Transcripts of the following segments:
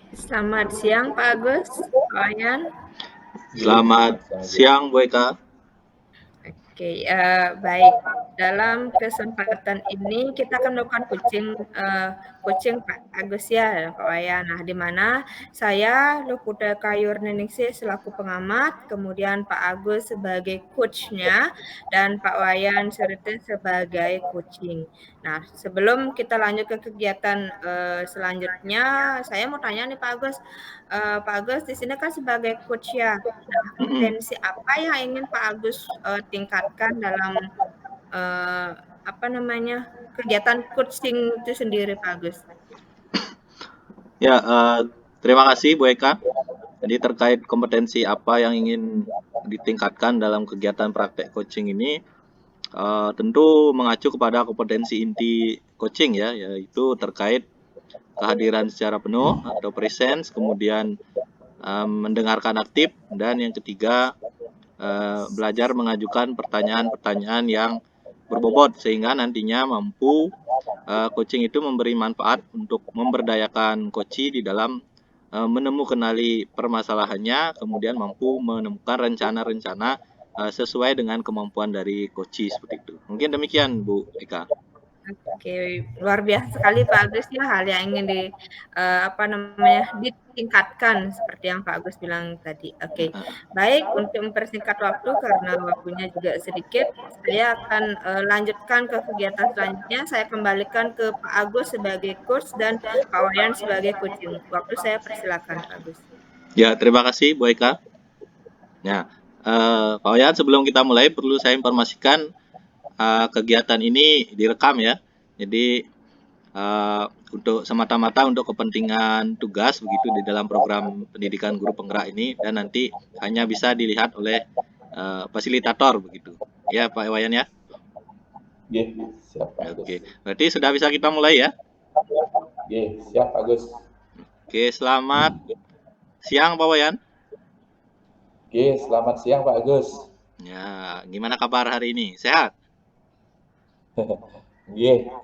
Selamat siang Pak Agus, Pak Wayan. Selamat siang, Bu Eka. Oke, baik. Dalam kesempatan ini kita akan melakukan coaching Pak Agus ya, dan Pak Wayan. Nah, di mana saya Lupuda Kayurningsih selaku pengamat, kemudian Pak Agus sebagai coachnya, dan Pak Wayan Suriti sebagai coaching. Nah, sebelum kita lanjut ke kegiatan selanjutnya, saya mau tanya nih Pak Agus di sini kan sebagai coach ya. Mm-mm. Kompetensi apa yang ingin Pak Agus tingkatkan dalam eh, apa namanya kegiatan coaching itu sendiri, Pak Agus? Ya, terima kasih Bu Eka. Jadi terkait kompetensi apa yang ingin ditingkatkan dalam kegiatan praktek coaching ini, tentu mengacu kepada kompetensi inti coaching ya, yaitu terkait kehadiran secara penuh atau presence, kemudian mendengarkan aktif, dan yang ketiga belajar mengajukan pertanyaan-pertanyaan yang berbobot sehingga nantinya mampu coaching itu memberi manfaat untuk memberdayakan coachee di dalam menemukan permasalahannya, kemudian mampu menemukan rencana-rencana sesuai dengan kemampuan dari coachee seperti itu. Mungkin demikian, Bu Eka. Oke, luar biasa sekali Pak Agus ya hal yang ingin apa namanya ditingkatkan seperti yang Pak Agus bilang tadi. Oke, baik untuk mempersingkat waktu karena waktunya juga sedikit, saya akan lanjutkan ke kegiatan selanjutnya. Saya kembalikan ke Pak Agus sebagai coach dan Pak Wayan sebagai coaching. Waktu saya persilakan Pak Agus. Ya, terima kasih Bu Eka. Ya, Pak Wayan, sebelum kita mulai perlu saya informasikan kegiatan ini direkam ya. Jadi untuk semata-mata untuk kepentingan tugas begitu di dalam program pendidikan guru penggerak ini, dan nanti hanya bisa dilihat oleh fasilitator begitu. Ya Pak Wayan ya. Siap Pak Agus. Oke, berarti sudah bisa kita mulai ya. Siap Pak Agus. Oke, selamat siang Pak Wayan. Selamat siang Pak Agus. Ya, gimana kabar hari ini? Sehat?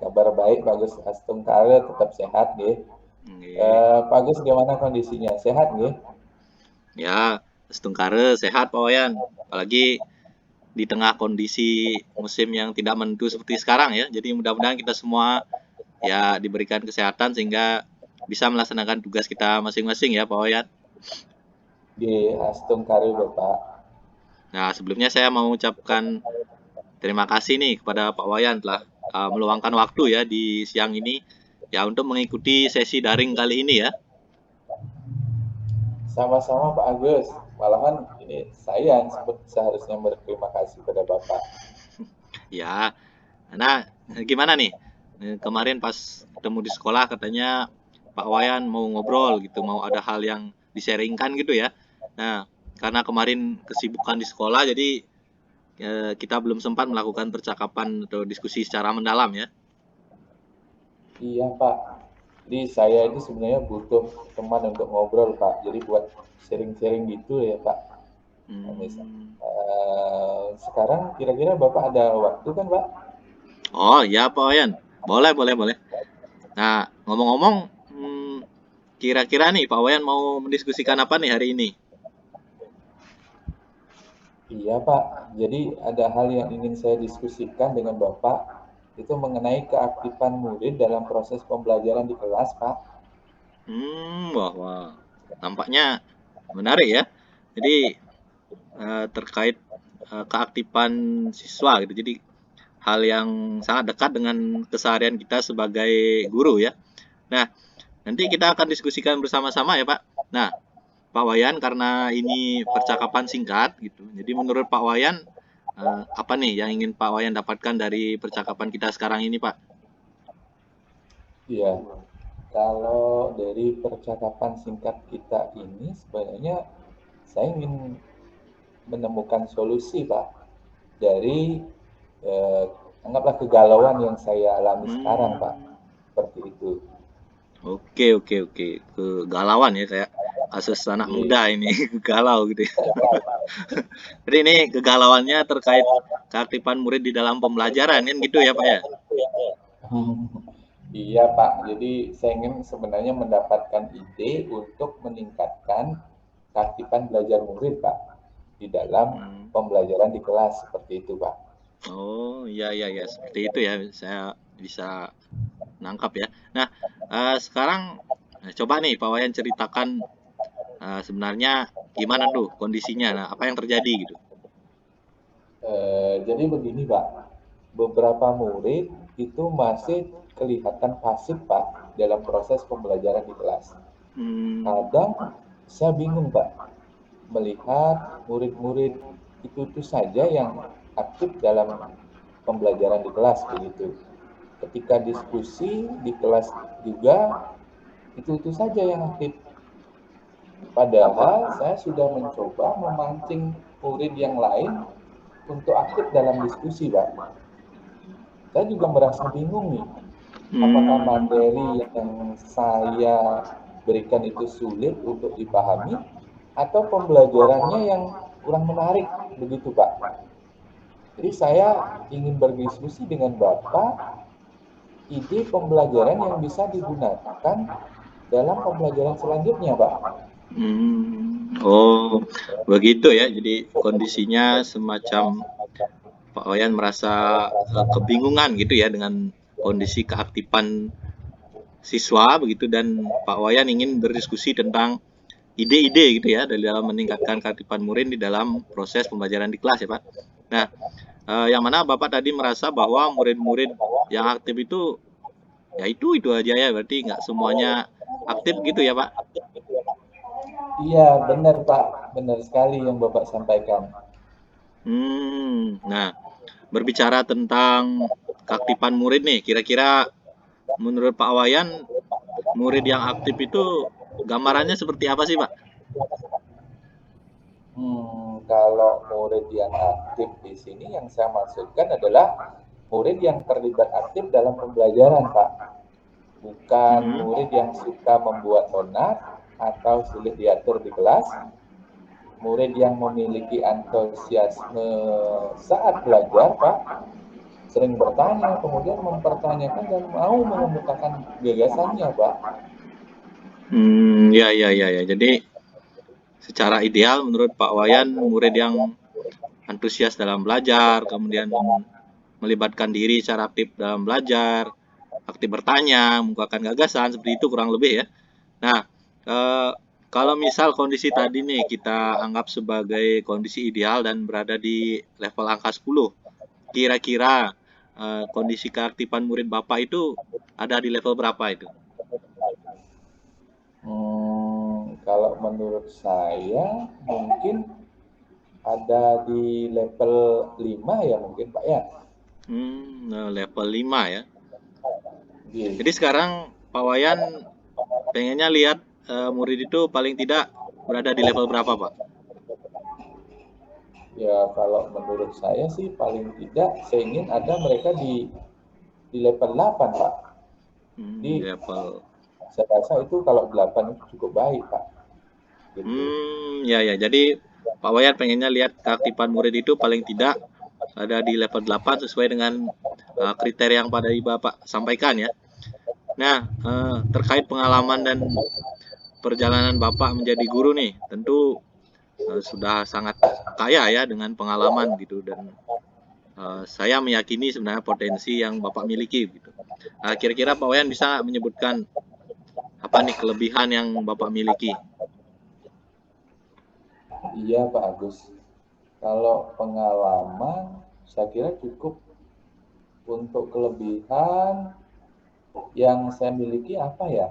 Kabar baik Pak Agus. Astungkare tetap sehat Pak Agus gimana kondisinya? Sehat Ya, setengkare sehat Pak Wayan. Apalagi di tengah kondisi musim yang tidak menentu seperti sekarang ya. Jadi mudah-mudahan kita semua ya diberikan kesehatan sehingga bisa melaksanakan tugas kita masing-masing ya Pak Wayan. Astungkare Bapak. Nah, sebelumnya saya mau mengucapkan terima kasih nih kepada Pak Wayan telah meluangkan waktu ya di siang ini ya untuk mengikuti sesi daring kali ini ya. Sama-sama Pak Agus. Malahan ini saya yang seharusnya berterima kasih pada Bapak. Ya, nah gimana nih? Kemarin pas ketemu di sekolah katanya Pak Wayan mau ngobrol gitu, mau ada hal yang di-sharingkan gitu ya. Nah, karena kemarin kesibukan di sekolah jadi kita belum sempat melakukan percakapan atau diskusi secara mendalam ya. Iya Pak. Jadi saya itu sebenarnya butuh teman untuk ngobrol Pak. Jadi buat sharing-sharing gitu ya Pak. Sekarang kira-kira Bapak ada waktu kan Pak? Oh ya Pak Wayan, boleh boleh boleh. Nah ngomong-ngomong, kira-kira nih Pak Wayan mau mendiskusikan apa nih hari ini? Iya Pak, jadi ada hal yang ingin saya diskusikan dengan Bapak, itu mengenai keaktifan murid dalam proses pembelajaran di kelas Pak. Wah, wah, nampaknya menarik ya. Jadi terkait keaktifan siswa gitu. Jadi hal yang sangat dekat dengan keseharian kita sebagai guru ya. Nah, nanti kita akan diskusikan bersama-sama ya Pak. Nah, Pak Wayan karena ini percakapan singkat gitu. Jadi menurut Pak Wayan apa nih yang ingin Pak Wayan dapatkan dari percakapan kita sekarang ini Pak? Iya, kalau dari percakapan singkat kita ini sebenarnya saya ingin menemukan solusi Pak dari anggaplah kegalauan yang saya alami sekarang Pak, seperti itu. Oke oke oke, kegalauan ya kayak kasus anak muda ini galau gitu ya. Jadi ini kegalauannya terkait keaktifan murid di dalam pembelajaran kan gitu ya Pak ya? Iya Pak, jadi saya ingin sebenarnya mendapatkan ide untuk meningkatkan keaktifan belajar murid Pak di dalam Hmm. pembelajaran di kelas seperti itu Pak. Oh, iya iya ya, seperti itu ya. Saya bisa nangkap ya. Nah, sekarang coba nih Pak Wayan ceritakan sebenarnya gimana tuh kondisinya. Nah, apa yang terjadi gitu? Jadi begini Pak, beberapa murid itu masih kelihatan pasif Pak dalam proses pembelajaran di kelas. Hmm. Kadang saya bingung Pak melihat murid-murid itu saja yang aktif dalam pembelajaran di kelas begitu. Ketika diskusi di kelas juga itu saja yang aktif. Padahal saya sudah mencoba memancing murid yang lain untuk aktif dalam diskusi, Pak. Saya juga merasa bingung nih, apakah Hmm. materi yang saya berikan itu sulit untuk dipahami atau pembelajarannya yang kurang menarik begitu, Pak. Jadi saya ingin berdiskusi dengan Bapak ide pembelajaran yang bisa digunakan dalam pembelajaran selanjutnya, Pak. Oh, begitu ya. Jadi kondisinya semacam Pak Wayan merasa kebingungan gitu ya dengan kondisi keaktifan siswa begitu, dan Pak Wayan ingin berdiskusi tentang ide-ide gitu ya dari dalam meningkatkan keaktifan murid di dalam proses pembelajaran di kelas ya Pak. Nah, yang mana Bapak tadi merasa bahwa murid-murid yang aktif itu ya itu aja ya, berarti nggak semuanya aktif gitu ya Pak. Iya, benar Pak. Benar sekali yang Bapak sampaikan. Nah, berbicara tentang keaktifan murid nih, kira-kira menurut Pak Wayan, murid yang aktif itu gambarannya seperti apa sih Pak? Kalau murid yang aktif di sini yang saya maksudkan adalah murid yang terlibat aktif dalam pembelajaran, Pak. Bukan Hmm. murid yang suka membuat onar atau sulit diatur di kelas. Murid yang memiliki antusiasme saat belajar, Pak, sering bertanya, kemudian mempertanyakan dan mau mengemukakan gagasannya, Pak. Ya, ya, ya, ya. Jadi secara ideal menurut Pak Wayan, murid yang antusias dalam belajar, kemudian melibatkan diri secara aktif dalam belajar, aktif bertanya, mengungkapkan gagasan, seperti itu kurang lebih ya. Nah, eh, kalau misal kondisi tadi nih kita anggap sebagai kondisi ideal dan berada di level angka 10, kira-kira kondisi keaktifan murid Bapak itu ada di level berapa itu? Kalau menurut saya mungkin ada di level 5 ya mungkin Pak ya. Level 5 ya. Iya. Jadi sekarang Pak Wayan pengennya lihat murid itu paling tidak berada di level berapa, Pak? Ya kalau menurut saya sih paling tidak saya ingin ada mereka di level 8 Pak. Jadi Level. saya rasa itu kalau 8 itu cukup baik Pak. Gitu. Ya ya. Jadi Pak Wayan pengennya lihat keaktifan murid itu paling tidak ada di level 8 sesuai dengan kriteria yang pada Bapak sampaikan ya. Nah, terkait pengalaman dan perjalanan Bapak menjadi guru nih, tentu sudah sangat kaya ya dengan pengalaman gitu, dan saya meyakini sebenarnya potensi yang Bapak miliki gitu. Kira-kira Pak Wayan bisa menyebutkan apa nih kelebihan yang Bapak miliki? Iya Pak Agus. Kalau pengalaman saya kira cukup. Untuk kelebihan yang saya miliki apa ya?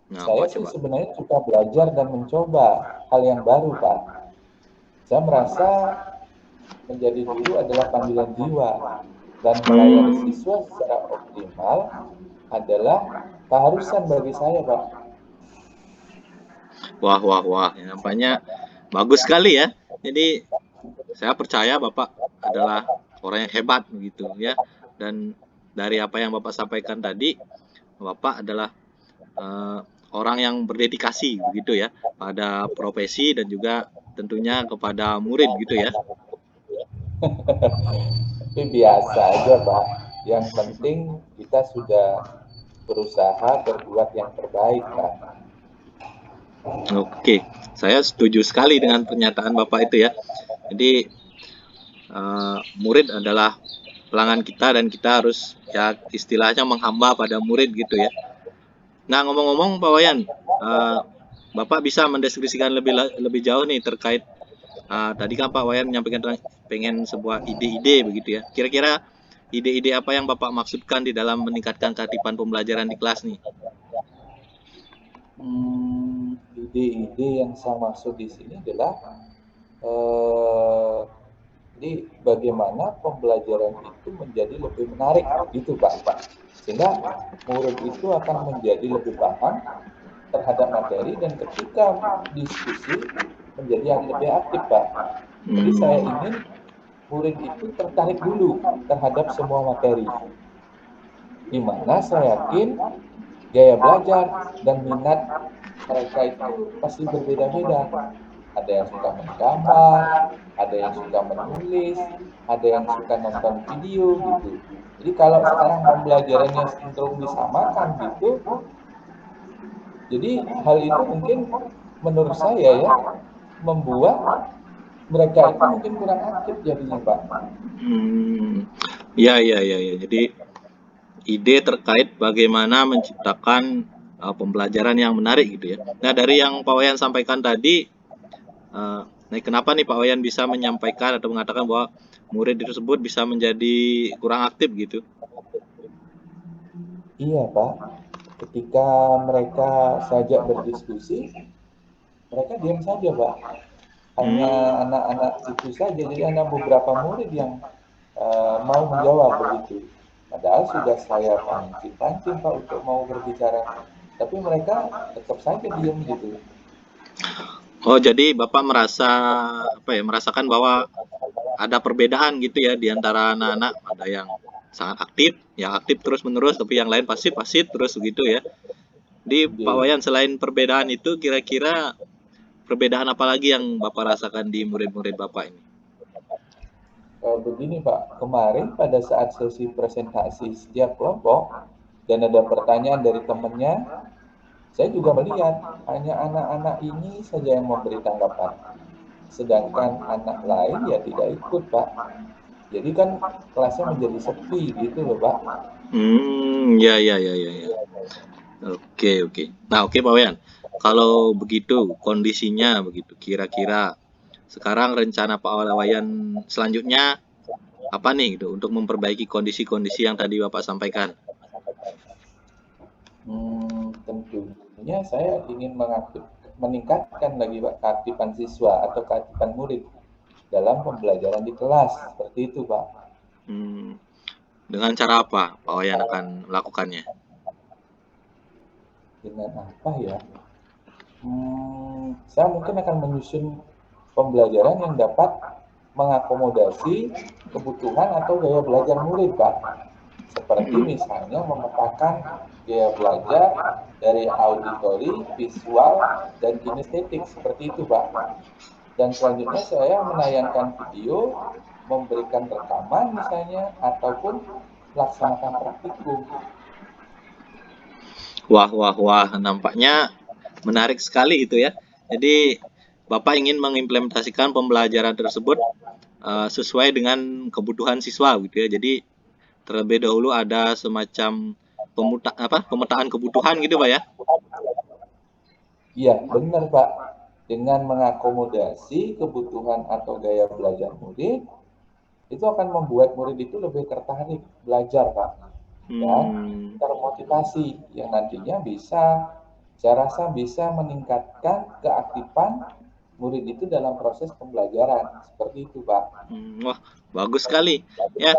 Nah, apa Saya sih coba? sebenarnya suka belajar dan mencoba hal yang baru, Pak. Saya merasa menjadi guru adalah panggilan jiwa dan melayani Hmm, siswa secara optimal adalah keharusan bagi saya, Pak. wah, wah, wah. Ya, nampaknya bagus sekali ya. Jadi saya percaya Bapak adalah orang yang hebat begitu ya. Dan dari apa yang Bapak sampaikan tadi, Bapak adalah eh, orang yang berdedikasi begitu ya pada profesi dan juga tentunya kepada murid gitu ya. Tapi biasa aja, Pak. Yang penting kita sudah berusaha berbuat yang terbaik, Pak. Oke, saya setuju sekali dengan pernyataan Bapak itu ya. Jadi murid adalah pelanggan kita dan kita harus ya istilahnya menghamba pada murid gitu ya. Nah, ngomong-ngomong Pak Wayan, Bapak bisa mendeskripsikan lebih jauh nih terkait tadi kan Pak Wayan menyampaikan pengen sebuah ide-ide begitu ya. Kira-kira ide-ide apa yang Bapak maksudkan di dalam meningkatkan ketertiban pembelajaran di kelas nih? Ide-ide yang saya maksud di sini adalah jadi bagaimana pembelajaran itu menjadi lebih menarik gitu Pak. Sehingga murid itu akan menjadi lebih paham terhadap materi dan ketika diskusi menjadi lebih aktif Pak. Jadi saya ingin murid itu tertarik dulu terhadap semua materi. Di mana saya yakin gaya belajar dan minat mereka itu pasti berbeda-beda. Ada yang suka menggambar, ada yang suka menulis, ada yang suka nonton video gitu. Jadi kalau sekarang pembelajarannya cenderung disamakan gitu, jadi hal itu mungkin menurut saya ya membuat mereka itu mungkin kurang aktif jadinya Pak. Ya. Jadi ide terkait bagaimana menciptakan pembelajaran yang menarik gitu ya. Nah, dari yang Pak Wayan sampaikan tadi, kenapa nih Pak Wayan bisa menyampaikan atau mengatakan bahwa murid tersebut bisa menjadi kurang aktif gitu? Iya Pak, ketika mereka saja berdiskusi, mereka diam saja Pak. Hanya anak-anak itu saja, jadi hanya beberapa murid yang mau menjawab begitu. Padahal sudah saya pancing Pak untuk mau berbicara, tapi mereka tetap saja diam gitu. Oh, jadi Bapak merasakan bahwa ada perbedaan gitu ya di antara anak-anak, ada yang sangat aktif terus-menerus, tapi yang lain pasif terus begitu ya. Di Pak Wayan, selain perbedaan itu, kira-kira perbedaan apa lagi yang Bapak rasakan di murid-murid Bapak ini? Begini Pak, kemarin pada saat sesi presentasi setiap kelompok dan ada pertanyaan dari temannya, saya juga melihat hanya anak-anak ini saja yang memberi tanggapan. Sedangkan anak lain ya tidak ikut Pak. Jadi kan kelasnya menjadi sepi gitu loh Pak. Ya. Oke. Nah, oke Pak Wayan. Kalau begitu kondisinya begitu, kira-kira sekarang rencana Pak Wayan selanjutnya apa nih gitu untuk memperbaiki kondisi-kondisi yang tadi Bapak sampaikan? Tentunya saya ingin meningkatkan lagi Pak keaktifan siswa atau keaktifan murid dalam pembelajaran di kelas, seperti itu Pak. Dengan cara apa Pak Wayan akan melakukannya? Dengan apa ya? Saya mungkin akan menyusun pembelajaran yang dapat mengakomodasi kebutuhan atau gaya belajar murid Pak. Seperti misalnya memetakan gaya belajar dari auditori, visual, dan kinestetik, seperti itu Pak. Dan selanjutnya saya menayangkan video, memberikan rekaman misalnya, ataupun melaksanakan praktikum. Wah, nampaknya menarik sekali itu ya. Jadi Bapak ingin mengimplementasikan pembelajaran tersebut sesuai dengan kebutuhan siswa gitu ya. Jadi terlebih dahulu ada semacam pemetaan kebutuhan gitu Pak ya? Iya, benar Pak. Dengan mengakomodasi kebutuhan atau gaya belajar murid, itu akan membuat murid itu lebih tertarik belajar Pak. Dan termotivasi yang nantinya saya rasa bisa meningkatkan keaktifan murid itu dalam proses pembelajaran. Seperti itu Pak. Wah, bagus sekali. Ya,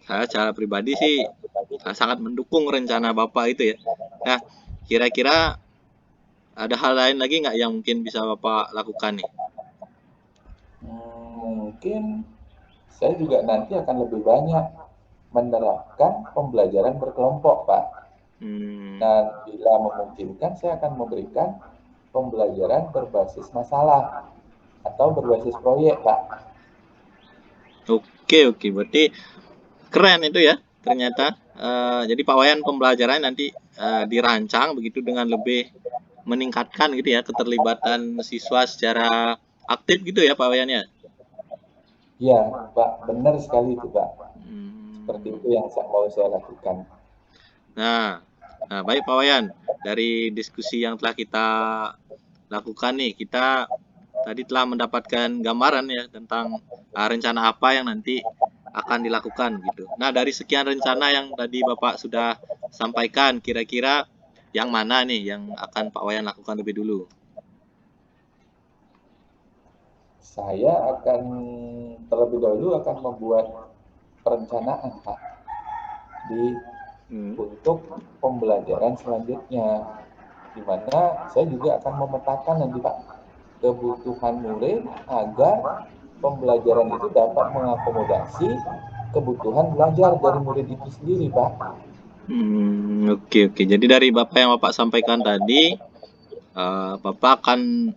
saya secara pribadi sih sangat mendukung rencana Bapak itu ya. Nah, kira-kira ada hal lain lagi nggak yang mungkin bisa Bapak lakukan nih? Mungkin saya juga nanti akan lebih banyak menerapkan pembelajaran berkelompok, Pak. Dan bila memungkinkan, saya akan memberikan pembelajaran berbasis masalah atau berbasis proyek, Pak. Oke, berarti keren itu ya ternyata. Jadi Pak Wayan pembelajaran nanti dirancang begitu dengan lebih meningkatkan gitu ya keterlibatan siswa secara aktif gitu ya Pak Wayan ya. Iya, Pak, benar sekali itu, Pak. Seperti Hmm. itu yang mau saya lakukan. Nah, baik Pak Wayan, dari diskusi yang telah kita lakukan nih, kita tadi telah mendapatkan gambaran ya tentang rencana apa yang nanti akan dilakukan gitu. Nah, dari sekian rencana yang tadi Bapak sudah sampaikan, kira-kira yang mana nih yang akan Pak Wayan lakukan lebih dulu? Saya akan terlebih dahulu akan membuat perencanaan, Pak, untuk pembelajaran selanjutnya, di mana saya juga akan memetakan nanti, Pak, kebutuhan murid agar pembelajaran itu dapat mengakomodasi kebutuhan belajar dari murid itu sendiri, Pak. Oke. Jadi dari Bapak yang Bapak sampaikan tadi, Bapak akan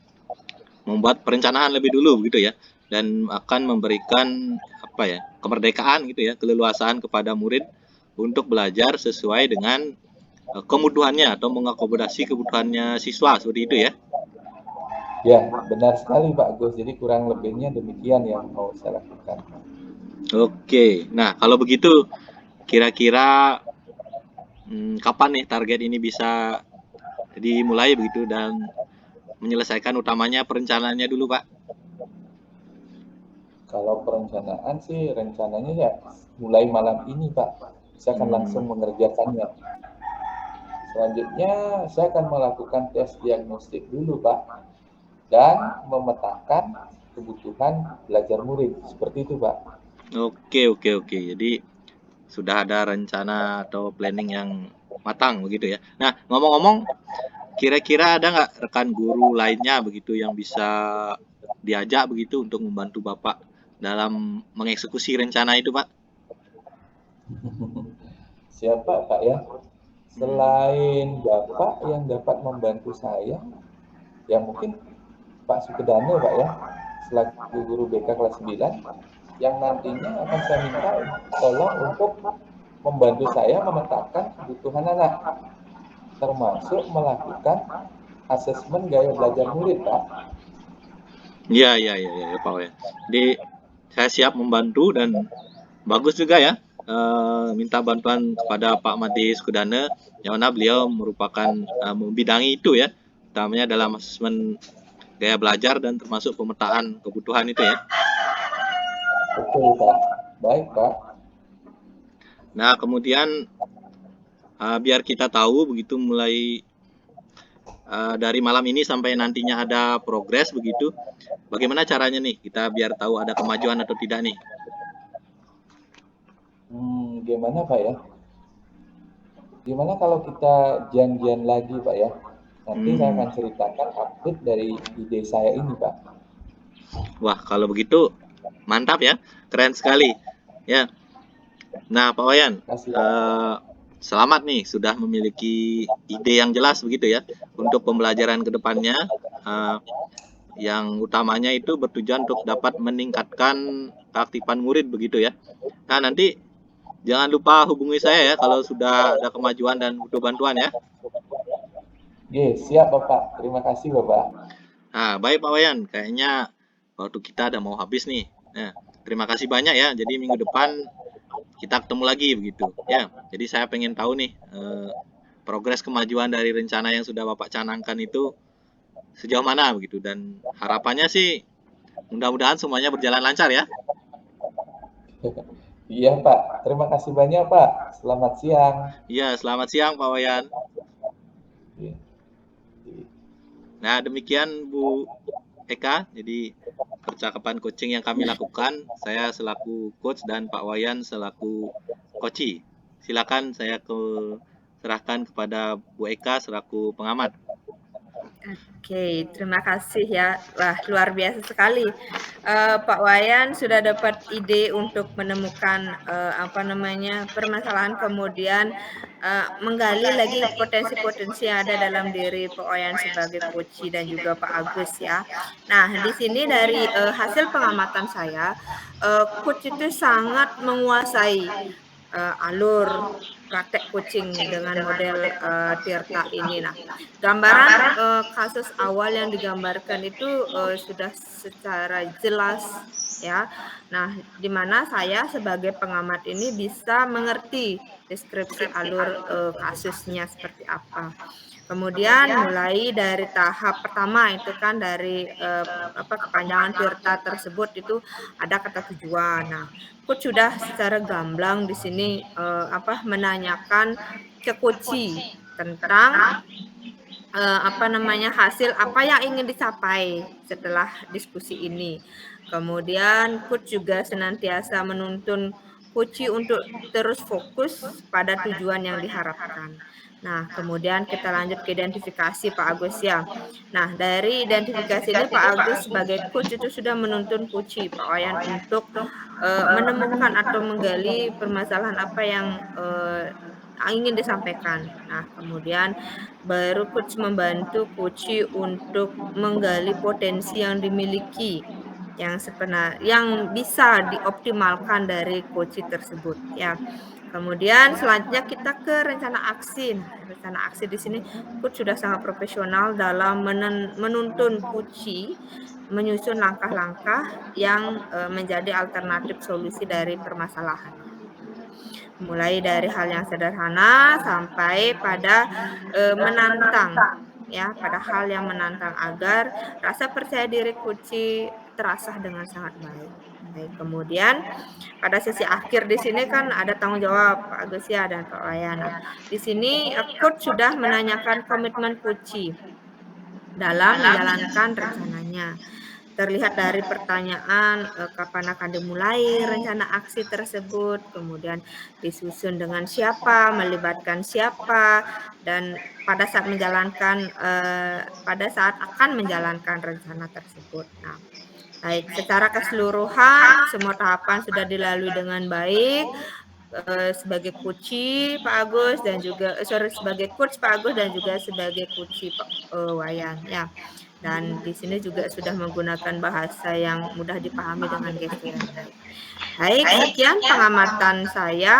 membuat perencanaan lebih dulu gitu ya, dan akan memberikan apa ya kemerdekaan gitu ya, keleluasaan kepada murid untuk belajar sesuai dengan kebutuhannya atau mengakomodasi kebutuhannya siswa seperti itu ya. Ya, benar sekali Pak Agus. Jadi kurang lebihnya demikian yang mau saya lakukan. Oke, nah kalau begitu kira-kira kapan nih target ini bisa dimulai begitu dan menyelesaikan utamanya perencanaannya dulu Pak? Kalau perencanaan sih rencananya ya mulai malam ini Pak. Saya akan langsung mengerjakannya. Selanjutnya saya akan melakukan tes diagnostik dulu Pak. Dan memetakan kebutuhan belajar murid. Seperti itu Pak. Oke. Jadi sudah ada rencana atau planning yang matang begitu ya. Nah, ngomong-ngomong, kira-kira ada nggak rekan guru lainnya begitu yang bisa diajak begitu untuk membantu Bapak dalam mengeksekusi rencana itu, Pak? Siapa Pak ya? Selain Bapak yang dapat membantu saya, ya mungkin Pak Sukedane Pak ya, selaku guru BK kelas 9, yang nantinya akan saya minta tolong untuk membantu saya memetakan kebutuhan anak, termasuk melakukan asesmen gaya belajar murid, Pak. Iya, Pak ya. Jadi saya siap membantu dan bagus juga ya minta bantuan kepada Pak Made Sukudane yang mana beliau merupakan membidangi itu ya, utamanya dalam asesmen gaya belajar dan termasuk pemetaan kebutuhan itu ya. Betul, Pak. Baik, Pak. Nah, kemudian biar kita tahu begitu mulai dari malam ini sampai nantinya ada progres begitu, bagaimana caranya nih kita biar tahu ada kemajuan atau tidak nih? Gimana Pak ya? Gimana kalau kita janjian lagi Pak ya? Nanti saya akan ceritakan update dari ide saya ini Pak. Wah, kalau begitu mantap ya, keren sekali. Ya. Nah, Pak Wayan, selamat nih sudah memiliki ide yang jelas begitu ya untuk pembelajaran ke depannya. Yang utamanya itu bertujuan untuk dapat meningkatkan keaktifan murid begitu ya. Nah, nanti jangan lupa hubungi saya ya kalau sudah ada kemajuan dan butuh bantuan ya. Siap Bapak. Terima kasih Bapak. Nah, baik Pak Wayan, kayaknya waktu kita udah mau habis nih. Nah, terima kasih banyak ya. Jadi minggu depan kita ketemu lagi begitu ya. Jadi saya pengen tahu nih progres kemajuan dari rencana yang sudah Bapak canangkan itu sejauh mana begitu, dan harapannya sih mudah-mudahan semuanya berjalan lancar ya. Iya Pak, terima kasih banyak Pak. Selamat siang. Iya, selamat siang Pak Wayan. Nah, demikian Bu Eka, jadi percakapan coaching yang kami lakukan, saya selaku coach dan Pak Wayan selaku coachee. Silakan saya serahkan kepada Bu Eka selaku pengamat. Oke, terima kasih ya. Wah, luar biasa sekali. Pak Wayan sudah dapat ide untuk menemukan permasalahan, kemudian menggali lagi potensi-potensi yang ada dalam diri Pak Wayan sebagai coach dan juga Pak Agus ya. Nah, di sini dari hasil pengamatan saya, coach itu sangat menguasai alur praktek coaching dengan model Tirta ini. Nah, gambaran kasus awal yang digambarkan itu sudah secara jelas ya. Nah, di mana saya sebagai pengamat ini bisa mengerti deskripsi alur kasusnya seperti apa. Kemudian mulai dari tahap pertama itu kan dari kepanjangan Tirta tersebut itu ada kata tujuan. Nah, coach sudah secara gamblang di sini menanyakan ke coach tentang hasil apa yang ingin dicapai setelah diskusi ini. Kemudian coach juga senantiasa menuntun coach untuk terus fokus pada tujuan yang diharapkan. Nah, kemudian kita lanjut ke identifikasi Pak Agus ya. Nah, dari identifikasi ini Pak Agus sebagai coach itu sudah menuntun coach Pak Wayan untuk menemukan atau menggali permasalahan apa yang ingin disampaikan. Nah, kemudian baru coach membantu coach untuk menggali potensi yang dimiliki yang bisa dioptimalkan dari coach tersebut ya. Kemudian selanjutnya kita ke rencana aksi. Nah, rencana aksi di sini coach sudah sangat profesional dalam menuntun coach menyusun langkah-langkah yang menjadi alternatif solusi dari permasalahannya. Mulai dari hal yang sederhana sampai pada menantang ya, pada hal yang menantang agar rasa percaya diri coach terasah dengan sangat baik. Baik, kemudian pada sesi akhir di sini kan ada tanggung jawab Pak Agus ya dan Pak Wayan. Nah, di sini coach sudah menanyakan komitmen coach dalam menjalankan rencananya. Terlihat dari pertanyaan kapan akan dimulai rencana aksi tersebut, kemudian disusun dengan siapa, melibatkan siapa, dan pada saat akan menjalankan rencana tersebut. Nah, baik, secara keseluruhan semua tahapan sudah dilalui dengan baik sebagai coach Pak Agus dan juga sebagai coach Pak Agus dan juga sebagai coach Pak Wayan ya. Dan di sini juga sudah menggunakan bahasa yang mudah dipahami dengan gestur yang baik. Baik, sekian pengamatan saya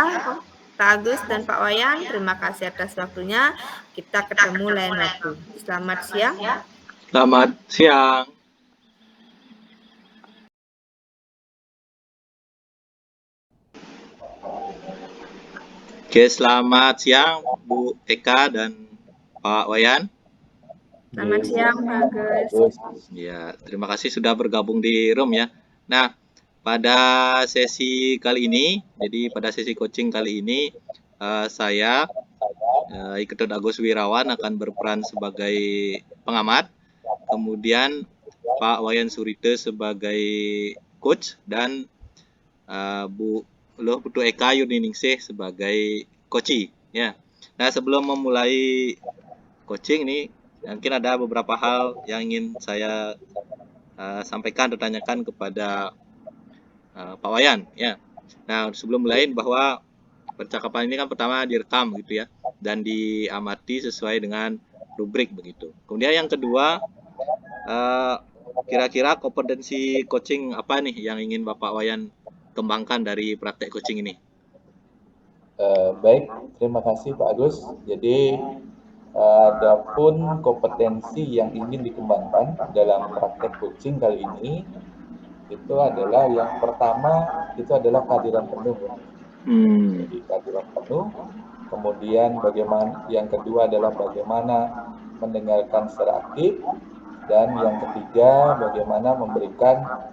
Pak Agus dan Pak Wayan. Terima kasih atas waktunya. Kita ketemu lain waktu. Selamat siang. Selamat siang. Oke, selamat siang Bu Eka dan Pak Wayan. Selamat siang Pak Agus. Ya, terima kasih sudah bergabung di room ya. Nah, pada sesi kali ini, jadi pada sesi coaching kali ini, saya Iketut Agus Wirawan akan berperan sebagai pengamat, kemudian Pak Wayan Surite sebagai coach dan Bu Putu Eka Yuniningsih sebagai coach ya. Nah, sebelum memulai coaching ini mungkin ada beberapa hal yang ingin saya sampaikan atau tanyakan kepada Pak Wayan ya. Nah, sebelum mulai bahwa percakapan ini kan pertama direkam gitu ya dan diamati sesuai dengan rubrik begitu. Kemudian yang kedua, kira-kira kompetensi coaching apa nih yang ingin Bapak Wayan kembangkan dari praktek coaching ini? Baik, terima kasih Pak Agus. Jadi adapun kompetensi yang ingin dikembangkan dalam praktek coaching kali ini itu adalah yang pertama itu adalah kehadiran penuh. Jadi kehadiran penuh. Kemudian yang kedua adalah bagaimana mendengarkan secara aktif, dan yang ketiga bagaimana memberikan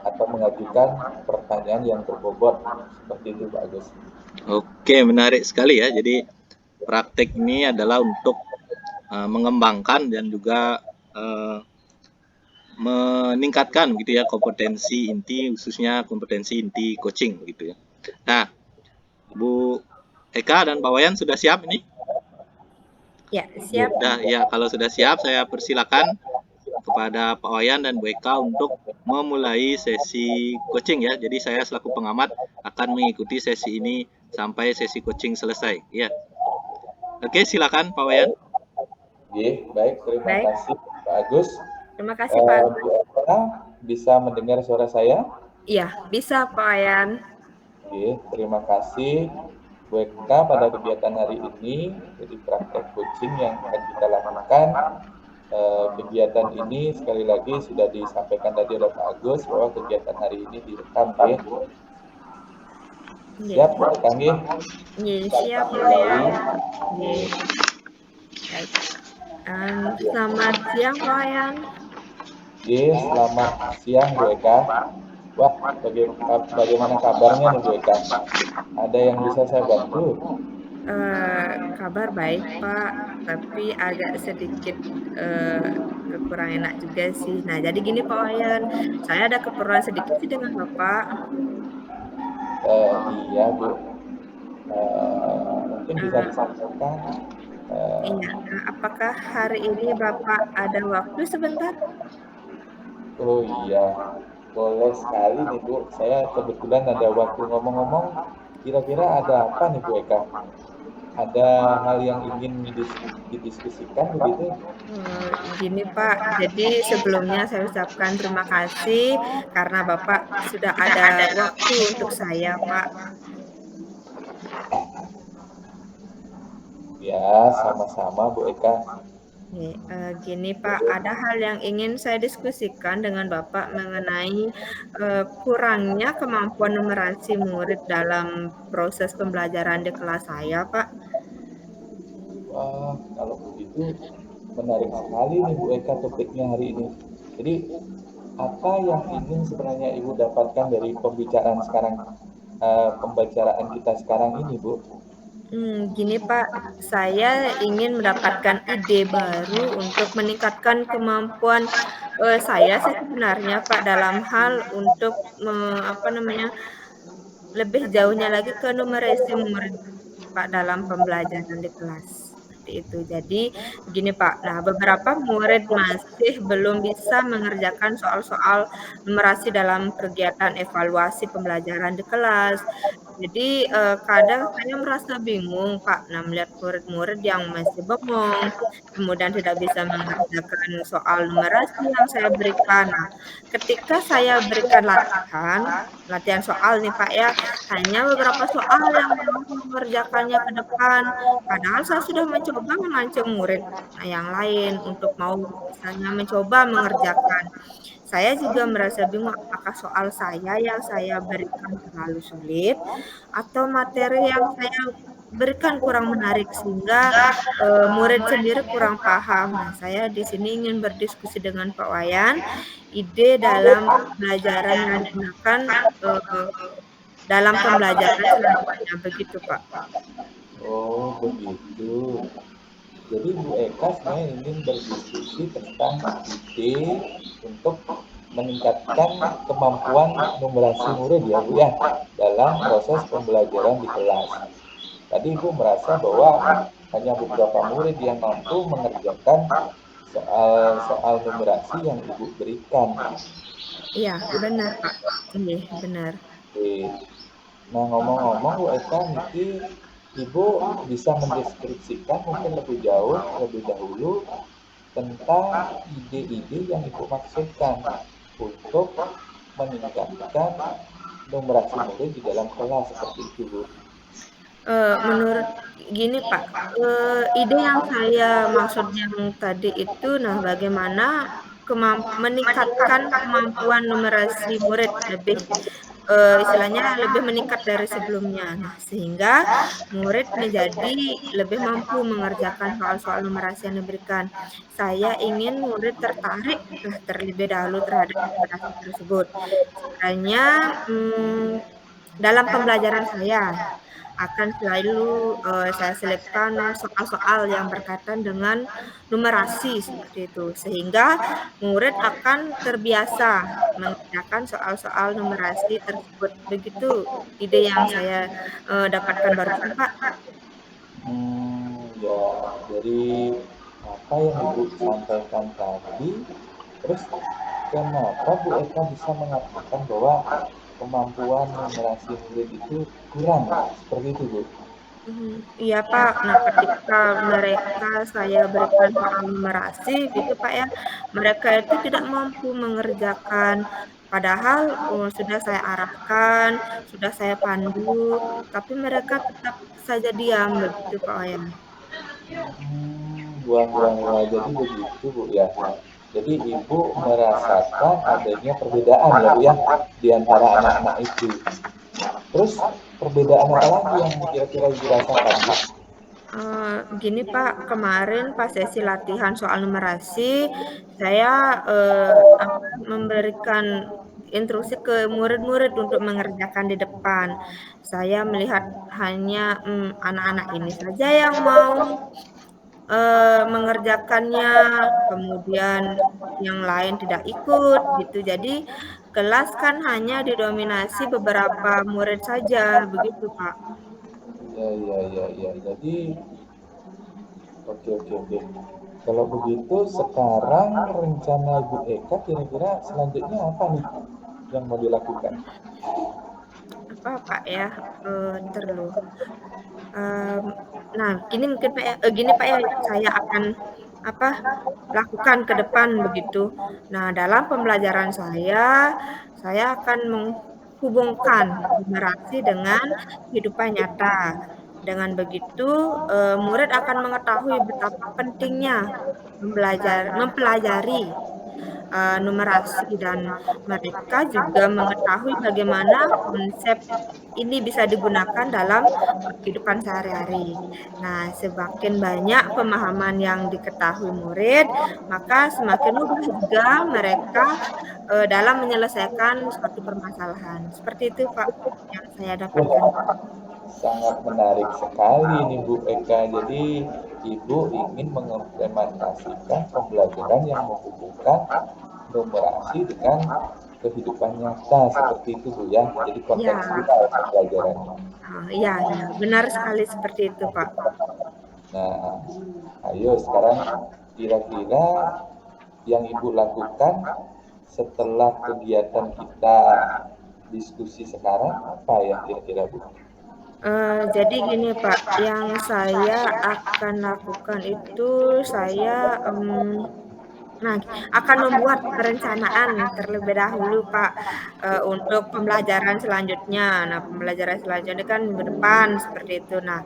atau mengajukan pertanyaan yang berbobot, seperti itu Pak Agus. Oke, menarik sekali ya. Jadi praktek ini adalah untuk mengembangkan dan juga meningkatkan gitu ya kompetensi inti, khususnya kompetensi inti coaching gitu ya. Nah, Bu Eka dan Pak Wayan sudah siap ini? Ya, siap. Nah, ya, kalau sudah siap saya persilakan kepada Pak Wayan dan Bu Eka untuk memulai sesi coaching ya. Jadi saya selaku pengamat akan mengikuti sesi ini sampai sesi coaching selesai ya. Oke, silakan Pak Wayan. Oke, baik, terima kasih Pak Agus. Terima kasih Pak. Bu Eka, bisa mendengar suara saya? Iya, bisa Pak Wayan. Oke, terima kasih. Bu Eka pada kegiatan hari ini, jadi praktek coaching yang akan kita lakukan. Kegiatan ini sekali lagi sudah disampaikan tadi oleh Pak Agus bahwa kegiatan hari ini direkam ya. Nggih. Siap Bu Eka nggih? Nggih, siap Pak Mulai. Wayan. Nggih. Baik. Selamat siang Pak Wayan. Nggih, selamat siang Bu Eka. Wah, bagaimana kabarnya nih Bu Eka? Ada yang bisa saya bantu? Kabar baik Pak, tapi agak sedikit kurang enak juga sih. Nah, jadi gini Pak Wayan, saya ada keperluan sedikit sih dengan Bapak. Iya Bu, mungkin bisa Eh, disampaikan. iya, apakah hari ini Bapak ada waktu sebentar? Oh iya, boleh sekali nih Bu. Saya kebetulan ada waktu ngomong-ngomong. Kira-kira ada apa nih Bu Eka? Ada hal yang ingin didiskusikan begitu? Gini Pak, jadi sebelumnya saya ucapkan terima kasih karena Bapak sudah ada waktu untuk saya Pak. Ya, sama-sama Bu Eka. Gini Pak, ada hal yang ingin saya diskusikan dengan Bapak mengenai kurangnya kemampuan numerasi murid dalam proses pembelajaran di kelas saya, Pak. Wah, kalau begitu menarik sekali nih Bu Eka topiknya hari ini. Jadi, apa yang ingin sebenarnya Ibu dapatkan dari pembicaraan kita sekarang ini, Bu? Gini Pak, saya ingin mendapatkan ide baru untuk meningkatkan kemampuan saya sih sebenarnya Pak dalam hal untuk apa namanya lebih jauhnya lagi ke numerasi murid Pak dalam pembelajaran di kelas, seperti itu. Jadi gini Pak, nah beberapa murid masih belum bisa mengerjakan soal-soal numerasi dalam kegiatan evaluasi pembelajaran di kelas. Jadi, kadang saya merasa bingung Pak, nah melihat murid-murid yang masih bengong, kemudian tidak bisa mengerjakan soal numerasi yang saya berikan. Nah, ketika saya berikan latihan soal nih Pak ya, hanya beberapa soal yang mau mengerjakannya ke depan, padahal saya sudah mencoba memancing murid, yang lain untuk mau misalnya mencoba mengerjakan. Saya juga merasa bingung apakah soal saya yang saya berikan terlalu sulit atau materi yang saya berikan kurang menarik sehingga, murid sendiri kurang paham. Nah, saya di sini ingin berdiskusi dengan Pak Wayan, ide dalam pembelajaran yang digunakan, eee, dalam pembelajaran selanjutnya, begitu, Pak. Oh, begitu. Jadi Bu Eka sebenarnya ingin berdiskusi tentang ide untuk meningkatkan kemampuan numerasi murid ya Bu ya dalam proses pembelajaran di kelas. Tadi Ibu merasa bahwa hanya beberapa murid yang mampu mengerjakan soal-soal numerasi yang Ibu berikan. Iya, benar, Pak. Iya, benar. Oke. Nah, ngomong-ngomong Bu Eka niki Ibu bisa mendeskripsikan mungkin lebih jauh, lebih dahulu tentang ide-ide yang Ibu maksudkan untuk meningkatkan numerasi murid di dalam kelas seperti itu, Bu. Menurut gini Pak, ide yang saya maksud yang tadi itu, nah bagaimana meningkatkan kemampuan numerasi murid lebih, istilahnya lebih meningkat dari sebelumnya. Nah, sehingga murid menjadi lebih mampu mengerjakan soal-soal numerasi yang diberikan. Saya ingin murid tertarik terlebih dahulu terhadap numerasi tersebut. Sekiranya, dalam pembelajaran saya akan selalu, saya selipkan soal-soal yang berkaitan dengan numerasi seperti itu, sehingga murid akan terbiasa mengerjakan soal-soal numerasi tersebut. Begitu ide yang saya, dapatkan barusan, Pak. Ya, dari apa yang Ibu sampaikan tadi, terus kenapa Bu Eka bisa mengatakan bahwa kemampuan numerasi murid itu kurang? Seperti itu, Bu. Iya, Pak. Nah, ketika mereka saya berikan soal numerasi gitu, Pak, ya, mereka itu tidak mampu mengerjakan Padahal, sudah saya arahkan, sudah saya pandu, tapi mereka tetap saja diam begitu, Pak Wayan. Wah, jadi begitu Bu ya. Jadi Ibu merasakan adanya perbedaan ya Bu ya di antara anak-anak itu. Terus perbedaan apa lagi yang kira-kira Ibu rasakan Bu? Gini Pak, kemarin pas sesi latihan soal numerasi, saya, memberikan instruksi ke murid-murid untuk mengerjakan di depan. Saya melihat hanya, anak-anak ini saja yang mau, mengerjakannya, kemudian yang lain tidak ikut gitu. Jadi kelas kan hanya didominasi beberapa murid saja, begitu Pak. Ya. Jadi oke. Kalau begitu sekarang rencana Ibu Eka kira-kira selanjutnya apa nih yang mau dilakukan? Apa Pak ya, entar dulu, nah gini mungkin Pak ya, gini Pak ya, saya akan apa, lakukan ke depan begitu. Nah dalam pembelajaran saya akan menghubungkan numerasi dengan kehidupan nyata. Dengan begitu, murid akan mengetahui betapa pentingnya mempelajari numerasi dan mereka juga mengetahui bagaimana konsep ini bisa digunakan dalam kehidupan sehari-hari. Nah, semakin banyak pemahaman yang diketahui murid, maka semakin mudah juga mereka dalam menyelesaikan suatu permasalahan. Seperti itu, Pak, yang saya dapatkan. Wah, sangat menarik sekali nih Bu Eka. Jadi Ibu ingin mengimplementasikan pembelajaran yang menghubungkan numerasi dengan kehidupan nyata seperti itu Bu ya. Jadi Ya, kontekstual pembelajarannya. iya, benar sekali seperti itu, Pak. Nah, ayo sekarang kira-kira yang Ibu lakukan setelah kegiatan kita diskusi sekarang apa ya kira-kira Bu? Jadi gini Pak, yang saya akan lakukan itu saya, nah, akan membuat perencanaan terlebih dahulu, Pak, untuk pembelajaran selanjutnya. Nah, pembelajaran selanjutnya kan minggu depan, seperti itu. Nah,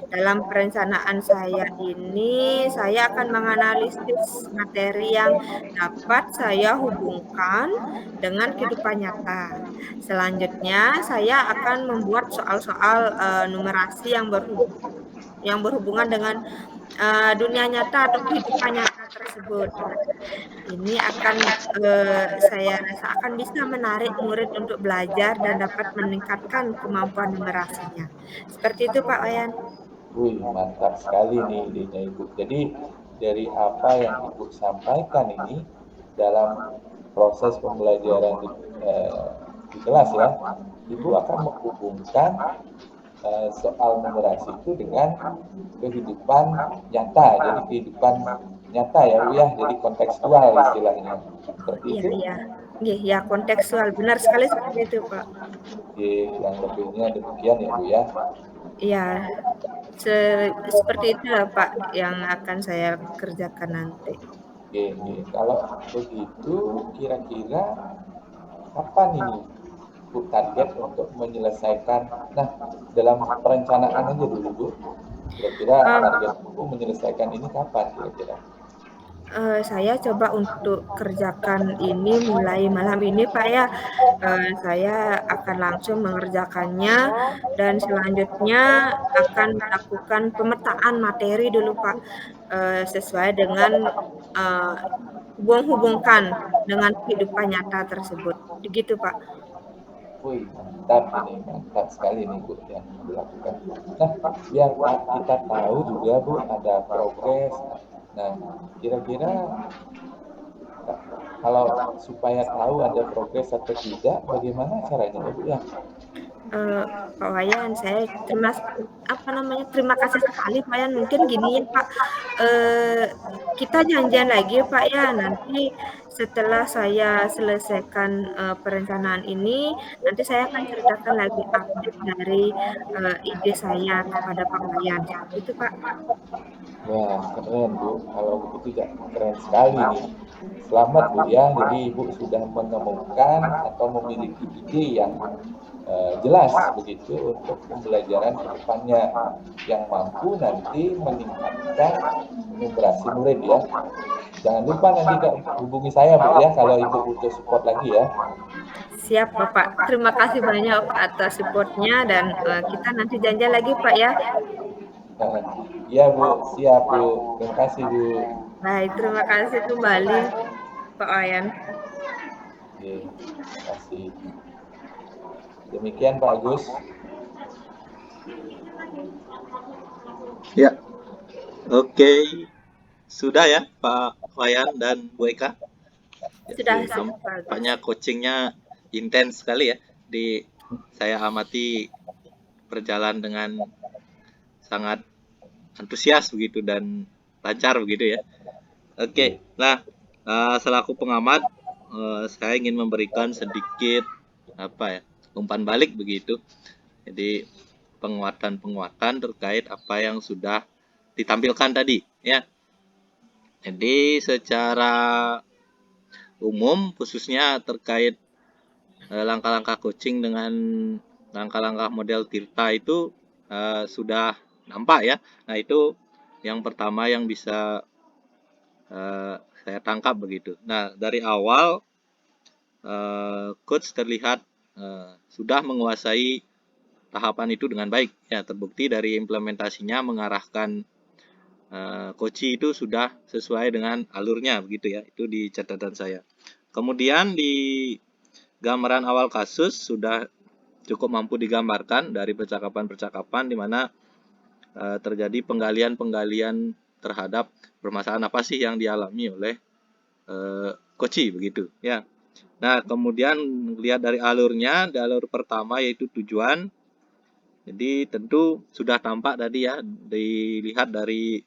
dalam perencanaan saya ini, saya akan menganalisis materi yang dapat saya hubungkan dengan kehidupan nyata. Selanjutnya, saya akan membuat soal-soal, numerasi yang berhubungan dengan, dunia nyata atau kehidupan nyata tersebut. Nah, ini akan, saya rasa akan bisa menarik murid untuk belajar dan dapat meningkatkan kemampuan numerasinya. Seperti itu, Pak Wayan. Wih, mantap sekali nih idenya Ibu. Jadi dari apa yang Ibu sampaikan ini dalam proses pembelajaran di kelas ya, Ibu akan menghubungkan soal numerasi itu dengan kehidupan nyata. Jadi kehidupan nyata ya Bu ya, jadi kontekstual istilahnya. Seperti Iya itu. iya. Nggih, ya kontekstual, benar sekali seperti itu, Pak. Oke, yang lebihnya demikian ya Bu ya. Iya, se seperti itulah, Pak, yang akan saya kerjakan nanti. Oke. Kalau begitu kira-kira kapan ini Bu target untuk menyelesaikan? Nah, dalam perencanaan aja dulu Bu. Kira-kira Mmm, target Bu menyelesaikan ini kapan kira-kira? saya coba untuk kerjakan ini mulai malam ini, Pak, ya. Saya akan langsung mengerjakannya dan selanjutnya akan melakukan pemetaan materi dulu, Pak, sesuai dengan, eee, hubung-hubungkan dengan kehidupan nyata tersebut, begitu, Pak. Wih, mantap sekali nih Bu yang dilakukan. Nah, biar kita tahu juga Bu ada progres. Nah, kira-kira kalau supaya tahu ada progres atau tidak, bagaimana caranya ya Bu ya? Eee, Pak Wayan, saya terima kasih sekali Pak Wayan. Mungkin gini ya Pak, eee, kita janjian lagi ya Pak ya, nanti setelah saya selesaikan, perencanaan ini, nanti saya akan ceritakan lagi update dari, ide saya kepada Pak Wayan, seperti itu Pak. Wah, keren Bu. Kalau begitu ya keren sekali nih. Selamat Bu ya, jadi Ibu sudah menemukan atau memiliki ide yang jelas begitu untuk pembelajaran ke depannya yang mampu nanti meningkatkan numerasi murid ya. Jangan lupa nanti hubungi saya Bu ya kalau Ibu butuh support lagi ya. Siap Bapak, terima kasih banyak Pak atas support-nya dan kita nanti janjian lagi Pak ya. Iya Bu, siap Bu. Terima kasih Bu. Baik, terima kasih kembali Pak Wayan. Oke, terima kasih. Demikian Pak Agus. Ya, oke. Sudah ya Pak Wayan dan Bu Eka. Ya, Sudah nampaknya bagus. coachingnya intens sekali ya. Saya amati berjalan dengan sangat antusias begitu dan lancar begitu ya. Oke, nah selaku pengamat saya ingin memberikan sedikit umpan balik begitu. Jadi penguatan-penguatan terkait apa yang sudah ditampilkan tadi ya. Jadi secara umum khususnya terkait langkah-langkah coaching dengan langkah-langkah model Tirta itu sudah nampak ya. Nah itu yang pertama yang bisa saya tangkap begitu. Nah dari awal coach terlihat sudah menguasai tahapan itu dengan baik ya, terbukti dari implementasinya mengarahkan coach itu sudah sesuai dengan alurnya begitu ya, itu di catatan saya. Kemudian di gambaran awal kasus sudah cukup mampu digambarkan dari percakapan-percakapan di mana terjadi penggalian-penggalian terhadap permasalahan apa sih yang dialami oleh coach begitu ya. Nah, kemudian lihat dari alurnya, di alur pertama yaitu tujuan. Jadi tentu sudah tampak tadi ya, dilihat dari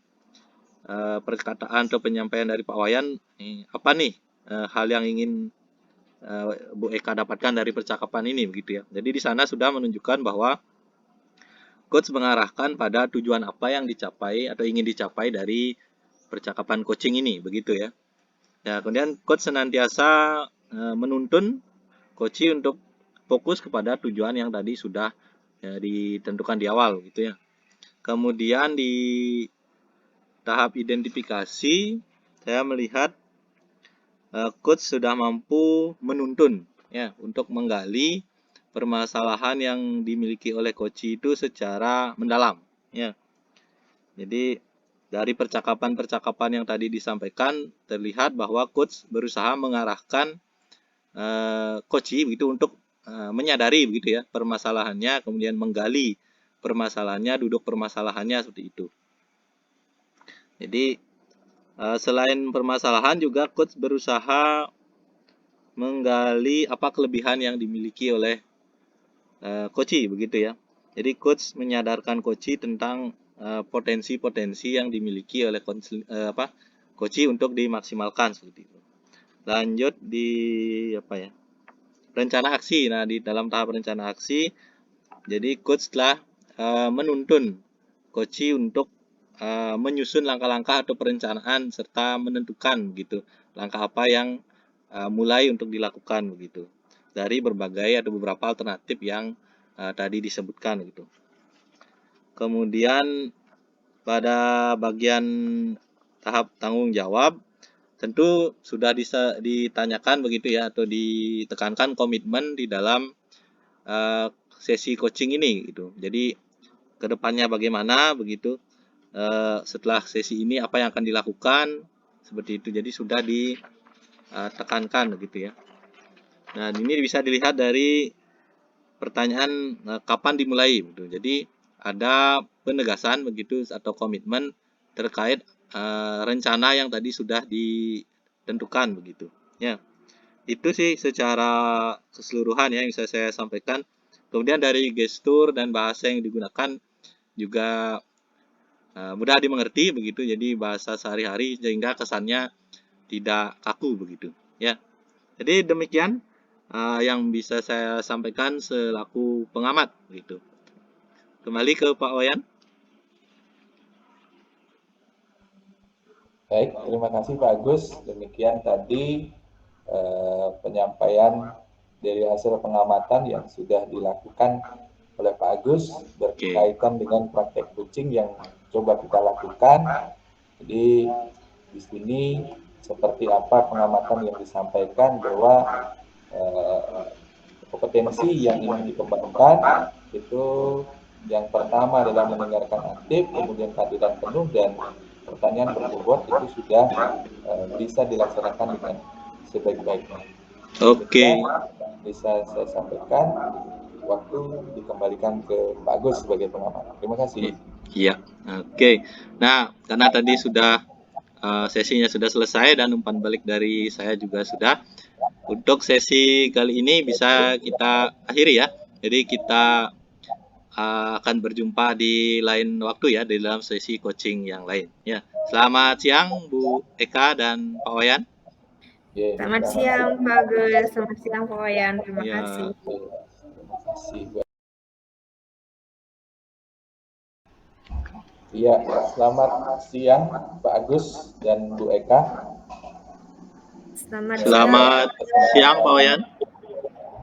perkataan atau penyampaian dari Pak Wayan, apa nih hal yang ingin Bu Eka dapatkan dari percakapan ini begitu ya. Jadi di sana sudah menunjukkan bahwa coach mengarahkan pada tujuan apa yang dicapai atau ingin dicapai dari percakapan coaching ini begitu ya. Ya, kemudian coach senantiasa menuntun coach untuk fokus kepada tujuan yang tadi sudah ditentukan di awal gitu ya. Kemudian di tahap identifikasi saya melihat coach sudah mampu menuntun ya untuk menggali permasalahan yang dimiliki oleh coach itu secara mendalam ya. Jadi dari percakapan-percakapan yang tadi disampaikan terlihat bahwa coach berusaha mengarahkan coach begitu untuk menyadari begitu ya permasalahannya, kemudian menggali permasalahannya, duduk permasalahannya seperti itu. Jadi selain permasalahan juga coach berusaha menggali apa kelebihan yang dimiliki oleh coach begitu ya. Jadi coach menyadarkan coach tentang potensi-potensi yang dimiliki oleh coach untuk dimaksimalkan seperti itu. Lanjut di rencana aksi. Nah, di dalam tahap rencana aksi, jadi coach telah menuntun coach untuk menyusun langkah-langkah atau perencanaan serta menentukan gitu langkah apa yang mulai untuk dilakukan begitu dari berbagai atau beberapa alternatif yang tadi disebutkan gitu. Kemudian pada bagian tahap tanggung jawab tentu sudah ditanyakan begitu ya atau ditekankan komitmen di dalam sesi coaching ini gitu. Jadi kedepannya bagaimana begitu setelah sesi ini apa yang akan dilakukan seperti itu. Jadi sudah ditekankan begitu ya. Nah ini bisa dilihat dari pertanyaan kapan dimulai gitu. Jadi ada penegasan begitu atau komitmen terkait rencana yang tadi sudah ditentukan begitu ya. Itu sih secara keseluruhan ya yang bisa saya sampaikan. Kemudian dari gestur dan bahasa yang digunakan juga mudah dimengerti begitu, jadi bahasa sehari-hari sehingga kesannya tidak kaku begitu ya. Jadi demikian yang bisa saya sampaikan selaku pengamat gitu. Kembali ke Pak Wayan. Baik, terima kasih Pak Agus. Demikian tadi penyampaian dari hasil pengamatan yang sudah dilakukan oleh Pak Agus Oke. berkaitan dengan praktek coaching yang coba kita lakukan. Jadi di sini seperti apa pengamatan yang disampaikan bahwa kompetensi yang ingin dikembangkan itu yang pertama adalah mendengarkan aktif, kemudian kehadiran penuh dan pertanyaan berbobot itu sudah bisa dilaksanakan dengan sebaik-baiknya. Oke. Demikian bisa saya sampaikan. Waktu dikembalikan ke Pak Agus sebagai pengamat. Terima kasih. Iya. Oke. Nah, karena tadi sudah sesinya sudah selesai dan umpan balik dari saya juga sudah. Untuk sesi kali ini bisa kita akhiri ya. Jadi kita akan berjumpa di lain waktu ya, di dalam sesi coaching yang lain. Ya. Selamat siang Bu Eka dan Pak Wayan. Selamat siang Pak Agus, selamat siang Pak Wayan, terima kasih. Terima kasih. Iya, selamat siang Pak Agus dan Bu Eka. Selamat siang Pak Wayan.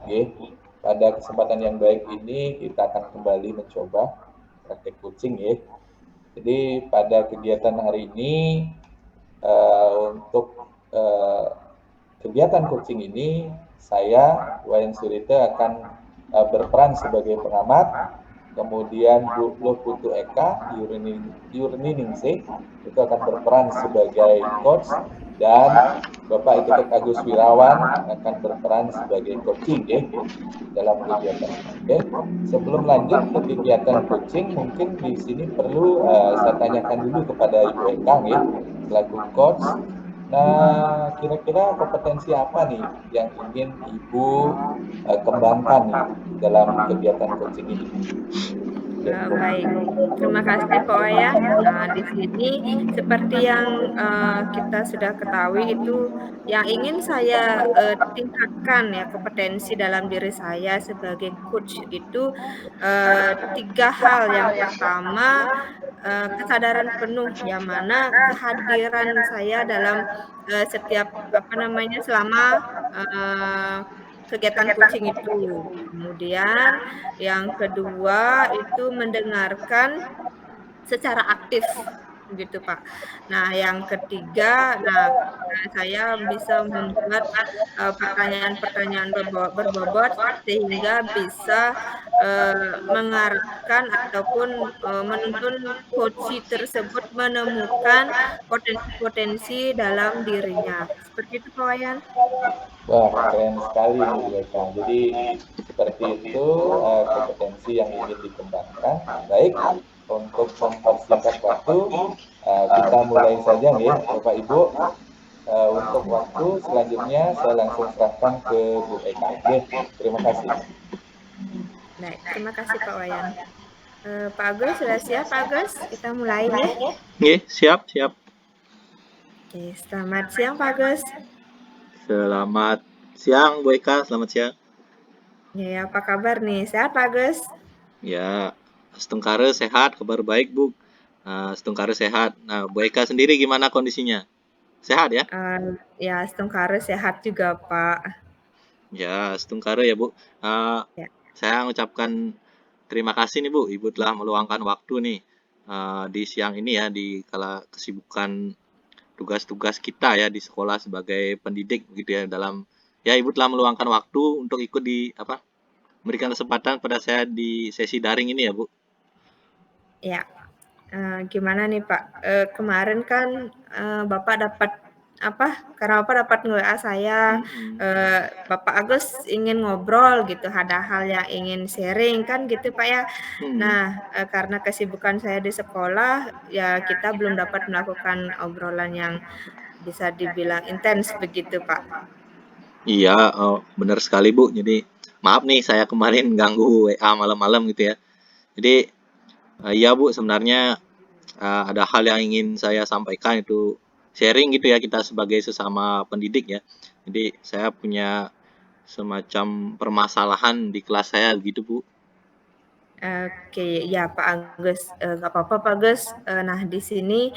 Oke, pada kesempatan yang baik ini kita akan kembali mencoba praktek coaching ya. Jadi pada kegiatan hari ini untuk kegiatan coaching ini saya Wayan Surita akan berperan sebagai pengamat, kemudian Bu Putu Eka Yurningsih itu akan berperan sebagai coach dan Bapak Iketek Agus Wirawan akan berperan sebagai coaching ya dalam kegiatan. Oke, sebelum lanjut ke kegiatan coaching, mungkin di sini perlu saya tanyakan dulu kepada Ibu Eka ya, selaku coach. Nah, kira-kira kompetensi apa nih yang ingin Ibu kembangkan nih dalam kegiatan coaching ini? Baik, terima kasih Pak Wayan. Nah, di sini seperti yang kita sudah ketahui itu yang ingin saya tingkatkan ya kompetensi dalam diri saya sebagai coach itu 3 hal. Yang pertama kesadaran penuh, yang mana kehadiran saya dalam setiap selama kegiatan coaching itu. Kemudian yang kedua itu mendengarkan secara aktif gitu Pak. Nah yang ketiga, saya bisa membuat pertanyaan-pertanyaan berbobot sehingga bisa mengarahkan ataupun menuntun coach tersebut menemukan potensi-potensi dalam dirinya. Seperti itu Pak Wayan. Wah, keren sekali nih Bu Eka. Jadi seperti itu kompetensi yang ingin dikembangkan. Baik, untuk mempersingkat waktu, kita mulai saja nih Bapak Ibu. Untuk waktu selanjutnya saya langsung serahkan ke Bu Eka. Oke, terima kasih. Baik, terima kasih Pak Wayan. Pak Agus sudah siap Pak Agus? Kita mulai ya. Oke, siap. Oke, selamat siang Pak Agus. Selamat siang Bu Eka, selamat siang. Ya, apa kabar nih? Sehat Pak Agus? Ya, Stungkare sehat, kabar baik Bu. Stungkare sehat. Nah, Bu Eka sendiri gimana kondisinya? Sehat ya? Ya, Stungkare sehat juga Pak. Ya, Stungkare ya Bu. Ya. Saya mengucapkan terima kasih nih Bu, Ibu telah meluangkan waktu nih di siang ini ya, di kala kesibukan tugas-tugas kita ya di sekolah sebagai pendidik gitu ya, dalam ya Ibu telah meluangkan waktu untuk ikut di memberikan kesempatan pada saya di sesi daring ini ya Bu. Ya, gimana nih Pak? Kemarin kan Bapak dapat karena Bapak dapat nge-WA saya, Bapak Agus ingin ngobrol gitu, ada hal yang ingin sharing kan gitu Pak ya. Nah, karena kesibukan saya di sekolah, ya kita belum dapat melakukan obrolan yang bisa dibilang intens begitu Pak. Iya, benar sekali Bu. Jadi maaf nih saya kemarin ganggu WA malam-malam gitu ya. Jadi iya Bu, sebenarnya ada hal yang ingin saya sampaikan, itu sharing gitu ya, kita sebagai sesama pendidik ya. Jadi saya punya semacam permasalahan di kelas saya gitu Bu. Oke, ya Pak Agus, nggak apa-apa Pak Agus. Nah di sini,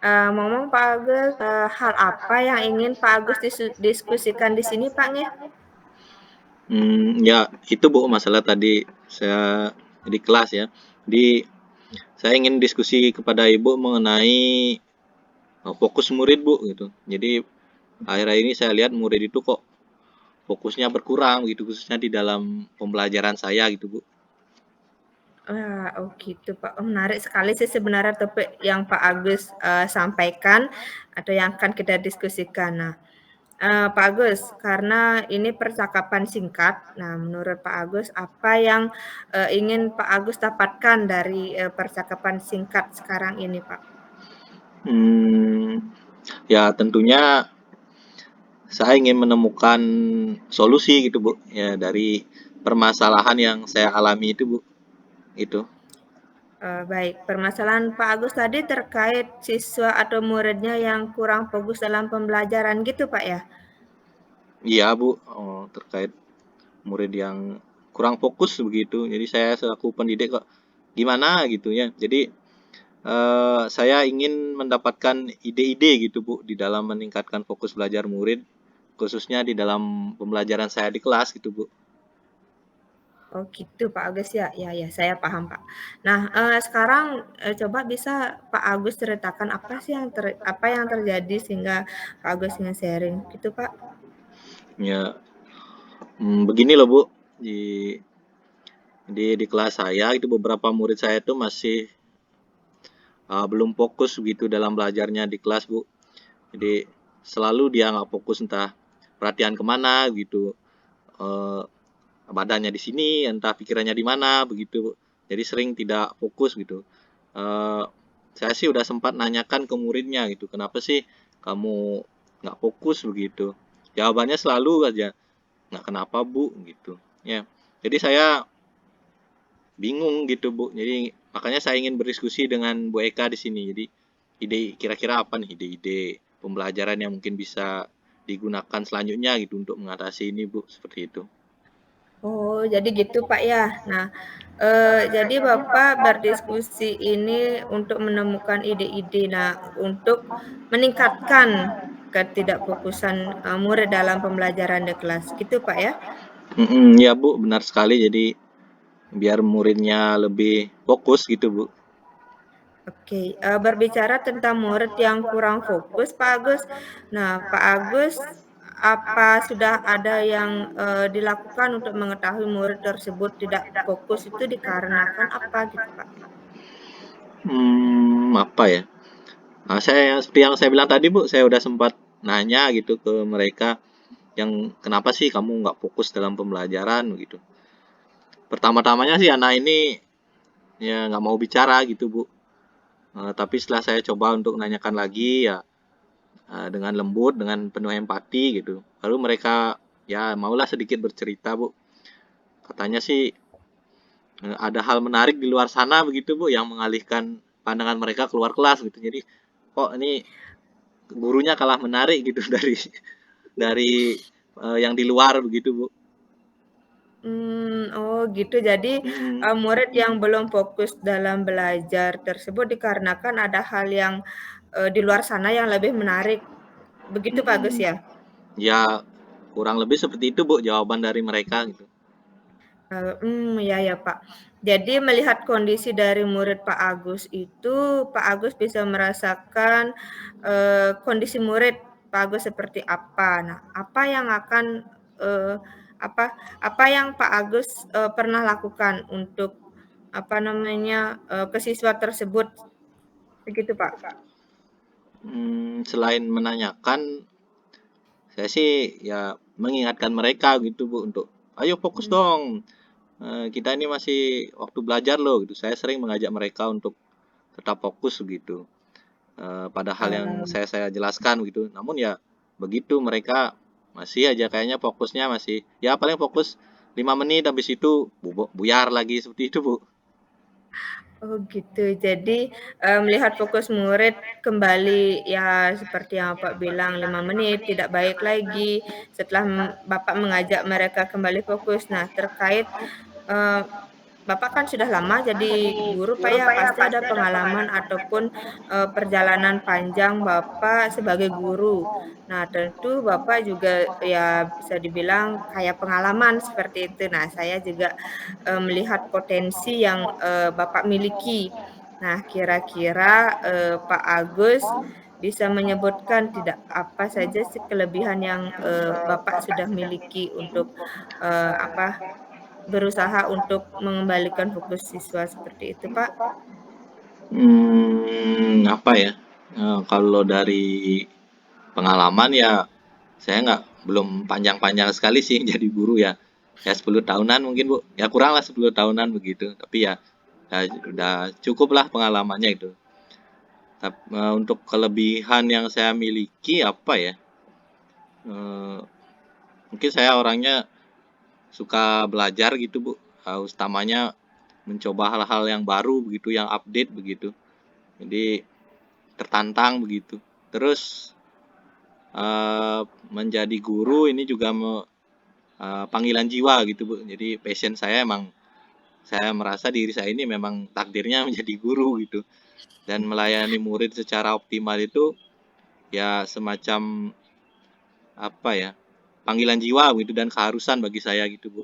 ngomong Pak Agus, hal apa yang ingin Pak Agus diskusikan di sini Pak nge? Ya itu Bu masalah tadi saya di kelas ya. Di saya ingin diskusi kepada Ibu mengenai fokus murid Bu gitu. Jadi akhir-akhir ini saya lihat murid itu kok fokusnya berkurang gitu khususnya di dalam pembelajaran saya gitu Bu. Oh gitu Pak. Oh menarik sekali sih sebenarnya topik yang Pak Agus, sampaikan atau yang akan kita diskusikan. Nah, Pak Agus, karena ini percakapan singkat, nah menurut Pak Agus apa yang, ingin Pak Agus dapatkan dari, percakapan singkat sekarang ini Pak? Ya tentunya saya ingin menemukan solusi gitu Bu ya dari permasalahan yang saya alami itu Bu. Itu. Baik, permasalahan Pak Agus tadi terkait siswa atau muridnya yang kurang fokus dalam pembelajaran gitu Pak ya? Iya Bu, terkait murid yang kurang fokus begitu. Jadi saya selaku pendidik kok gimana gitu ya. Jadi saya ingin mendapatkan ide-ide gitu Bu di dalam meningkatkan fokus belajar murid khususnya di dalam pembelajaran saya di kelas gitu Bu. Oh gitu Pak Agus ya? Ya ya saya paham Pak. Nah, sekarang, coba bisa Pak Agus ceritakan apa yang terjadi sehingga Pak Agus ingin sharing gitu Pak? Ya, begini loh Bu. Di kelas saya itu beberapa murid saya itu masih belum fokus gitu dalam belajarnya di kelas Bu. Jadi selalu dia nggak fokus entah perhatian kemana gitu. Eh, Badannya di sini, entah pikirannya di mana begitu. Jadi sering tidak fokus gitu. Eh, saya sih udah sempat nanyakan ke muridnya gitu, kenapa sih kamu nggak fokus begitu? Jawabannya selalu aja nggak kenapa Bu gitu. Ya, jadi saya bingung gitu Bu. Jadi makanya saya ingin berdiskusi dengan Bu Eka di sini. Jadi ide kira-kira apa nih ide-ide pembelajaran yang mungkin bisa digunakan selanjutnya gitu untuk mengatasi ini Bu, seperti itu. Oh jadi gitu Pak ya? Nah, jadi Bapak berdiskusi ini untuk menemukan ide-ide, nah untuk meningkatkan ketidakfokusan, murid dalam pembelajaran di kelas gitu Pak ya? Ya Bu, benar sekali. Jadi biar muridnya lebih fokus gitu Bu. Oke, berbicara tentang murid yang kurang fokus Pak Agus. Nah Pak Agus, apa sudah ada yang, dilakukan untuk mengetahui murid tersebut tidak fokus itu dikarenakan apa gitu Pak? Apa ya? Nah, saya seperti yang saya bilang tadi Bu, saya udah sempat nanya gitu ke mereka yang kenapa sih kamu nggak fokus dalam pembelajaran gitu. Pertama-tamanya sih anak ini ya nggak mau bicara gitu Bu. Tapi setelah saya coba untuk nanyakan lagi ya dengan lembut, dengan penuh empati gitu. Lalu mereka ya maulah sedikit bercerita Bu. Katanya sih ada hal menarik di luar sana begitu Bu yang mengalihkan pandangan mereka keluar kelas gitu. Jadi kok ini gurunya kalah menarik gitu dari yang di luar begitu Bu. Oh gitu. Jadi, Mm-mm. murid yang belum fokus dalam belajar tersebut dikarenakan ada hal yang, di luar sana yang lebih menarik. Begitu Pak Agus Mm-mm. ya? Ya kurang lebih seperti itu Bu jawaban dari mereka gitu. Ya ya Pak. Jadi melihat kondisi dari murid Pak Agus itu, Pak Agus bisa merasakan, kondisi murid Pak Agus seperti apa. Nah, eee, apa apa yang Pak Agus, pernah lakukan untuk, apa namanya, ke siswa tersebut, begitu Pak? Selain menanyakan, saya sih ya mengingatkan mereka gitu Bu untuk ayo fokus Mmm, dong. Kita ini masih waktu belajar loh gitu. Saya sering mengajak mereka untuk tetap fokus gitu. Pada hal yang oh. saya jelaskan gitu. Namun ya begitu mereka masih aja kayaknya fokusnya masih ya paling fokus 5 menit habis itu buyar lagi seperti itu Bu. Oh gitu. Jadi, melihat fokus murid kembali ya seperti yang Bapak bilang 5 menit tidak baik lagi setelah Bapak mengajak mereka kembali fokus. Nah terkait, eee, Bapak kan sudah lama jadi guru Pak ya, pasti ada pengalaman ataupun, perjalanan panjang Bapak sebagai guru. Nah, tentu Bapak juga ya bisa dibilang kaya pengalaman seperti itu. Nah, saya juga, melihat potensi yang, Bapak miliki. Nah, kira-kira, Pak Agus bisa menyebutkan tidak apa saja sih kelebihan yang, Bapak sudah miliki untuk, berusaha untuk mengembalikan fokus siswa seperti itu, Pak? Apa ya? Kalau dari pengalaman ya saya nggak belum panjang-panjang sekali sih jadi guru ya. Ya 10 tahunan mungkin Bu. Ya kurang lah 10 tahunan begitu. Tapi ya, ya udah cukup lah pengalamannya itu. Untuk kelebihan yang saya miliki apa ya? Eh, Mungkin saya orangnya suka belajar gitu Bu. Utamanya mencoba hal-hal yang baru begitu, yang update begitu. Jadi tertantang begitu. Terus menjadi guru ini juga panggilan jiwa gitu Bu. Jadi passion saya emang saya merasa diri saya ini memang takdirnya menjadi guru gitu. Dan melayani murid secara optimal itu ya semacam apa ya? Panggilan jiwa gitu dan keharusan bagi saya gitu Bu.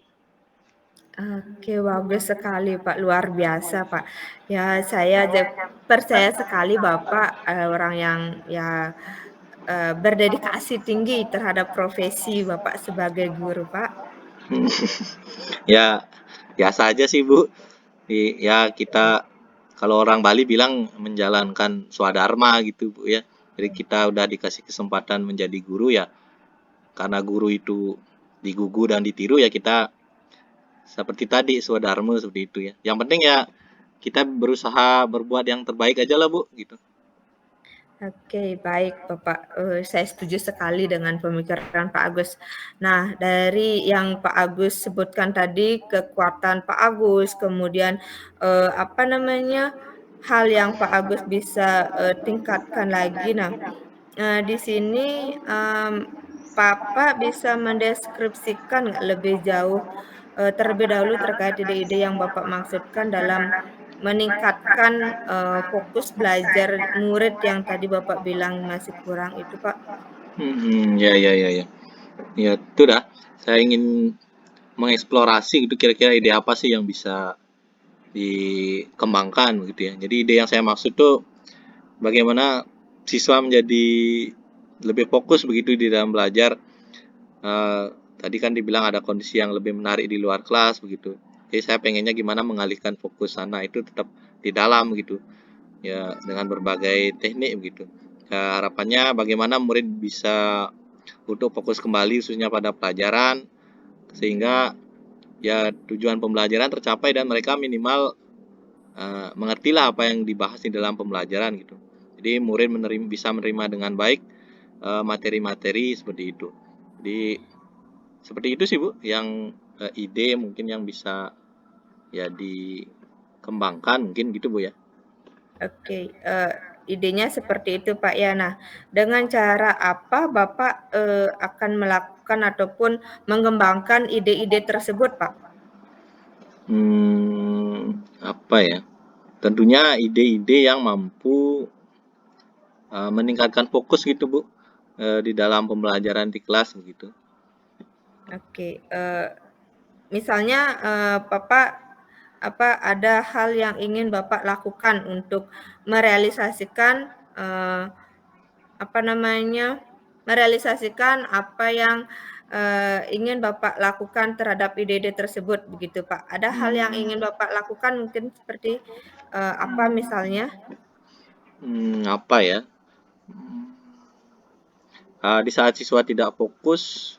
Oke, bagus sekali, Pak, luar biasa, Pak. Ya, saya percaya sekali Bapak, orang yang ya, berdedikasi tinggi terhadap profesi Bapak sebagai guru, Pak. Ya biasa aja sih Bu. Ya kita kalau orang Bali bilang menjalankan swadharma gitu Bu ya. Jadi kita udah dikasih kesempatan menjadi guru ya karena guru itu digugu dan ditiru ya kita seperti tadi swadharma seperti itu ya. Yang penting ya kita berusaha berbuat yang terbaik aja lah Bu gitu. Oke, baik Bapak, saya setuju sekali dengan pemikiran Pak Agus. Nah, dari yang Pak Agus sebutkan tadi, kekuatan Pak Agus, kemudian, apa namanya, hal yang Pak Agus bisa, tingkatkan lagi. Nah, di sini, Bapak bisa mendeskripsikan nggak lebih jauh, terlebih dahulu terkait ide-ide yang Bapak maksudkan dalam meningkatkan, fokus belajar murid yang tadi Bapak bilang masih kurang itu, Pak? Ya ya ya ya. Ya itu dah. Saya ingin mengeksplorasi gitu kira-kira ide apa sih yang bisa dikembangkan gitu ya. Jadi ide yang saya maksud tuh bagaimana siswa menjadi lebih fokus begitu di dalam belajar. Tadi kan dibilang ada kondisi yang lebih menarik di luar kelas begitu. Jadi saya pengennya gimana mengalihkan fokus sana itu tetap di dalam gitu. Ya dengan berbagai teknik begitu. Ya, harapannya bagaimana murid bisa untuk fokus kembali khususnya pada pelajaran sehingga ya tujuan pembelajaran tercapai dan mereka minimal mengertilah apa yang dibahas di dalam pembelajaran gitu. Jadi murid bisa menerima dengan baik materi-materi seperti itu. Jadi seperti itu sih Bu, yang ide mungkin yang bisa ya dikembangkan mungkin gitu Bu ya. Oke, idenya seperti itu, Pak, ya. Nah, dengan cara apa Bapak, akan melakukan ataupun mengembangkan ide-ide tersebut, Pak? Apa ya? Tentunya ide-ide yang mampu meningkatkan fokus gitu Bu di dalam pembelajaran di kelas begitu. Oke, misalnya, Bapak ada hal yang ingin Bapak lakukan untuk merealisasikan, apa namanya, merealisasikan apa yang, ingin Bapak lakukan terhadap ide-ide tersebut begitu, Pak. Ada hal yang ingin Bapak lakukan mungkin seperti, apa misalnya? Apa ya? Di saat siswa tidak fokus,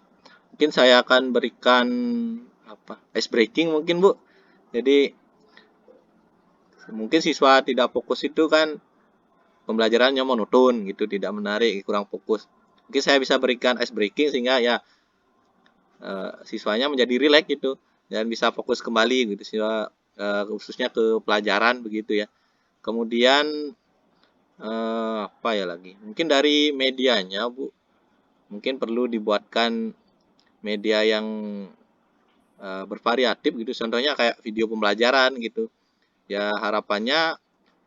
mungkin saya akan berikan apa? Ice breaking mungkin Bu. Jadi mungkin siswa tidak fokus itu kan pembelajarannya monoton gitu, tidak menarik, kurang fokus. Mungkin saya bisa berikan ice breaking sehingga ya siswanya menjadi rileks gitu dan bisa fokus kembali gitu siswa khususnya ke pelajaran begitu ya. Kemudian apa ya lagi? Mungkin dari medianya Bu, mungkin perlu dibuatkan media yang bervariatif gitu. Contohnya kayak video pembelajaran gitu. Ya harapannya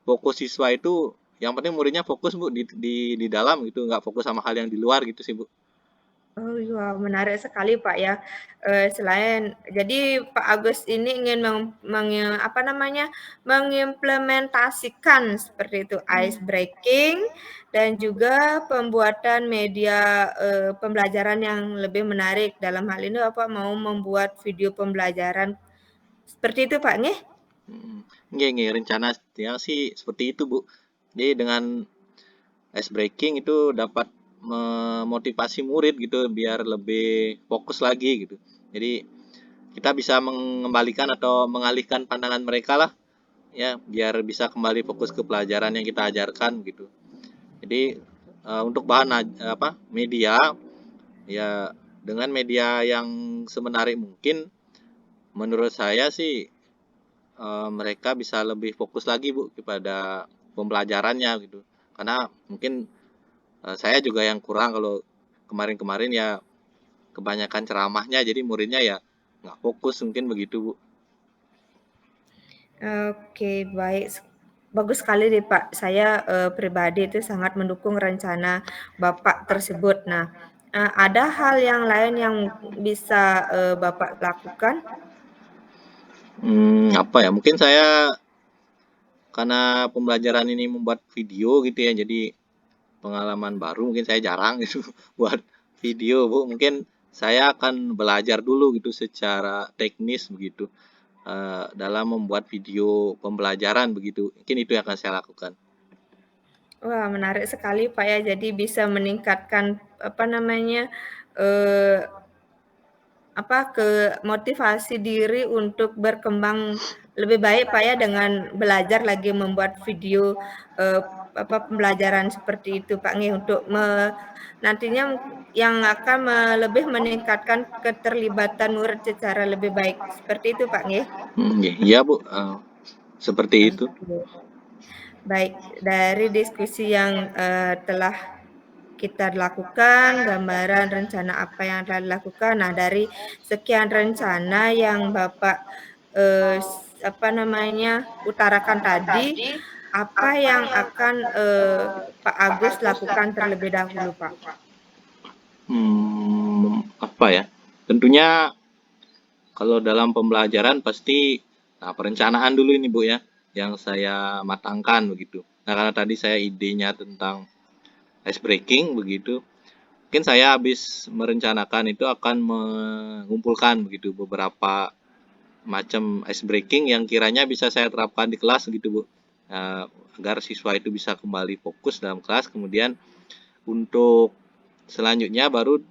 fokus siswa itu yang penting muridnya fokus Bu di dalam gitu, nggak fokus sama hal yang di luar gitu sih Bu. Oh iya, menarik sekali Pak ya. Selain jadi Pak Agus ini ingin apa namanya, mengimplementasikan seperti itu ice breaking dan juga pembuatan media pembelajaran yang lebih menarik. Dalam hal ini Bapak mau membuat video pembelajaran seperti itu Pak, nggih? Nggih, rencananya sih seperti itu Bu. Jadi dengan ice breaking itu dapat memotivasi murid gitu biar lebih fokus lagi gitu. Jadi kita bisa mengembalikan atau mengalihkan pandangan mereka lah ya biar bisa kembali fokus ke pelajaran yang kita ajarkan gitu. Jadi untuk bahan media ya dengan media yang semenarik mungkin menurut saya sih mereka bisa lebih fokus lagi Bu kepada pembelajarannya gitu. Karena mungkin saya juga yang kurang kalau kemarin-kemarin ya kebanyakan ceramahnya jadi muridnya ya nggak fokus mungkin begitu Bu. Oke, baik. Bagus sekali deh Pak. Saya pribadi itu sangat mendukung rencana Bapak tersebut. Nah, ada hal yang lain yang bisa Bapak lakukan? Apa ya? Mungkin saya karena pembelajaran ini membuat video gitu ya, jadi pengalaman baru mungkin saya jarang gitu buat video Bu. Mungkin saya akan belajar dulu gitu secara teknis begitu dalam membuat video pembelajaran begitu. Mungkin itu yang akan saya lakukan. Wah, menarik sekali Pak ya. Jadi bisa meningkatkan apa namanya eh, motivasi diri untuk berkembang lebih baik Pak ya dengan belajar lagi membuat video eh, pembelajaran seperti itu Pak nih untuk nantinya yang akan lebih meningkatkan keterlibatan murid secara lebih baik seperti itu Pak nih. Iya Bu, seperti itu. Baik, dari diskusi yang telah kita lakukan, gambaran rencana apa yang telah dilakukan. Nah, dari sekian rencana yang Bapak utarakan tadi, apa yang akan Pak Agus lakukan terlebih dahulu, Pak? Apa ya? Tentunya kalau dalam pembelajaran pasti perencanaan dulu ini Bu ya, yang saya matangkan begitu. Nah, karena tadi saya idenya tentang ice breaking begitu, mungkin saya habis merencanakan itu akan mengumpulkan begitu beberapa macam ice breaking yang kiranya bisa saya terapkan di kelas gitu Bu. Agar siswa itu bisa kembali fokus dalam kelas. Kemudian untuk selanjutnya baru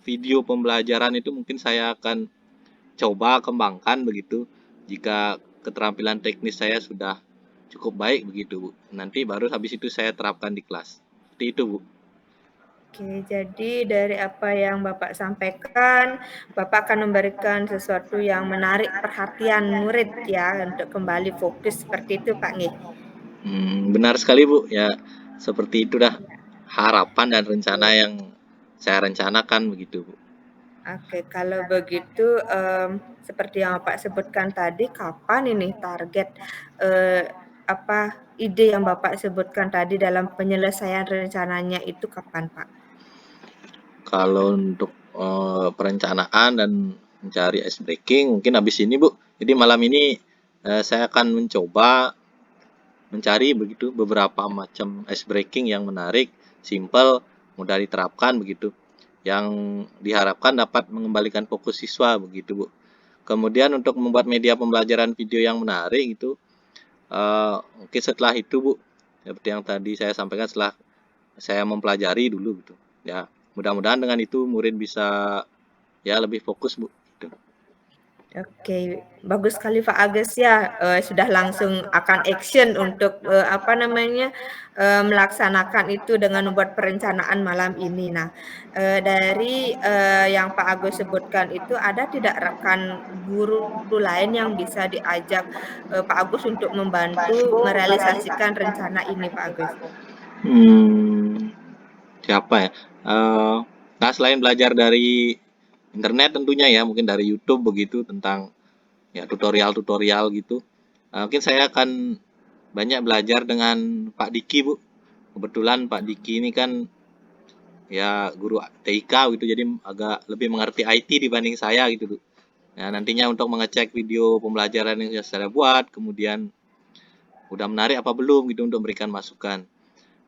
video pembelajaran itu mungkin saya akan coba kembangkan begitu. Jika keterampilan teknis saya sudah cukup baik begitu Bu. Nanti baru habis itu saya terapkan di kelas. Seperti itu Bu. Oke, jadi dari apa yang Bapak sampaikan, Bapak akan memberikan sesuatu yang menarik perhatian murid ya untuk kembali fokus seperti itu Pak Nggih. Benar sekali Bu. Ya seperti itu dah harapan dan rencana yang saya rencanakan begitu Bu. Oke, kalau begitu seperti yang Bapak sebutkan tadi, kapan ini target ide yang Bapak sebutkan tadi dalam penyelesaian rencananya itu kapan Pak? Kalau untuk perencanaan dan mencari ice breaking mungkin habis ini Bu. Jadi malam ini saya akan mencoba mencari begitu beberapa macam ice breaking yang menarik, simple, mudah diterapkan begitu. Yang diharapkan dapat mengembalikan fokus siswa begitu Bu. Kemudian untuk membuat media pembelajaran video yang menarik itu mungkin setelah itu Bu, seperti yang tadi saya sampaikan setelah saya mempelajari dulu gitu. Ya, mudah-mudahan dengan itu murid bisa ya lebih fokus Bu. Gitu. Oke, bagus sekali Pak Agus ya, sudah langsung akan action untuk melaksanakan itu dengan membuat perencanaan malam ini. Nah, dari yang Pak Agus sebutkan itu ada tidak rekan guru lain yang bisa diajak Pak Agus untuk membantu merealisasikan rencana ini Pak Agus? Hmm, siapa ya? Nah selain belajar dari internet tentunya ya, mungkin dari YouTube begitu tentang ya tutorial-tutorial gitu. Mungkin saya akan banyak belajar dengan Pak Diki, Bu. Kebetulan Pak Diki ini kan ya guru TIK gitu, jadi agak lebih mengerti IT dibanding saya gitu, Bu. Nah, nantinya untuk mengecek video pembelajaran yang sudah saya buat, kemudian udah menarik apa belum gitu untuk memberikan masukan.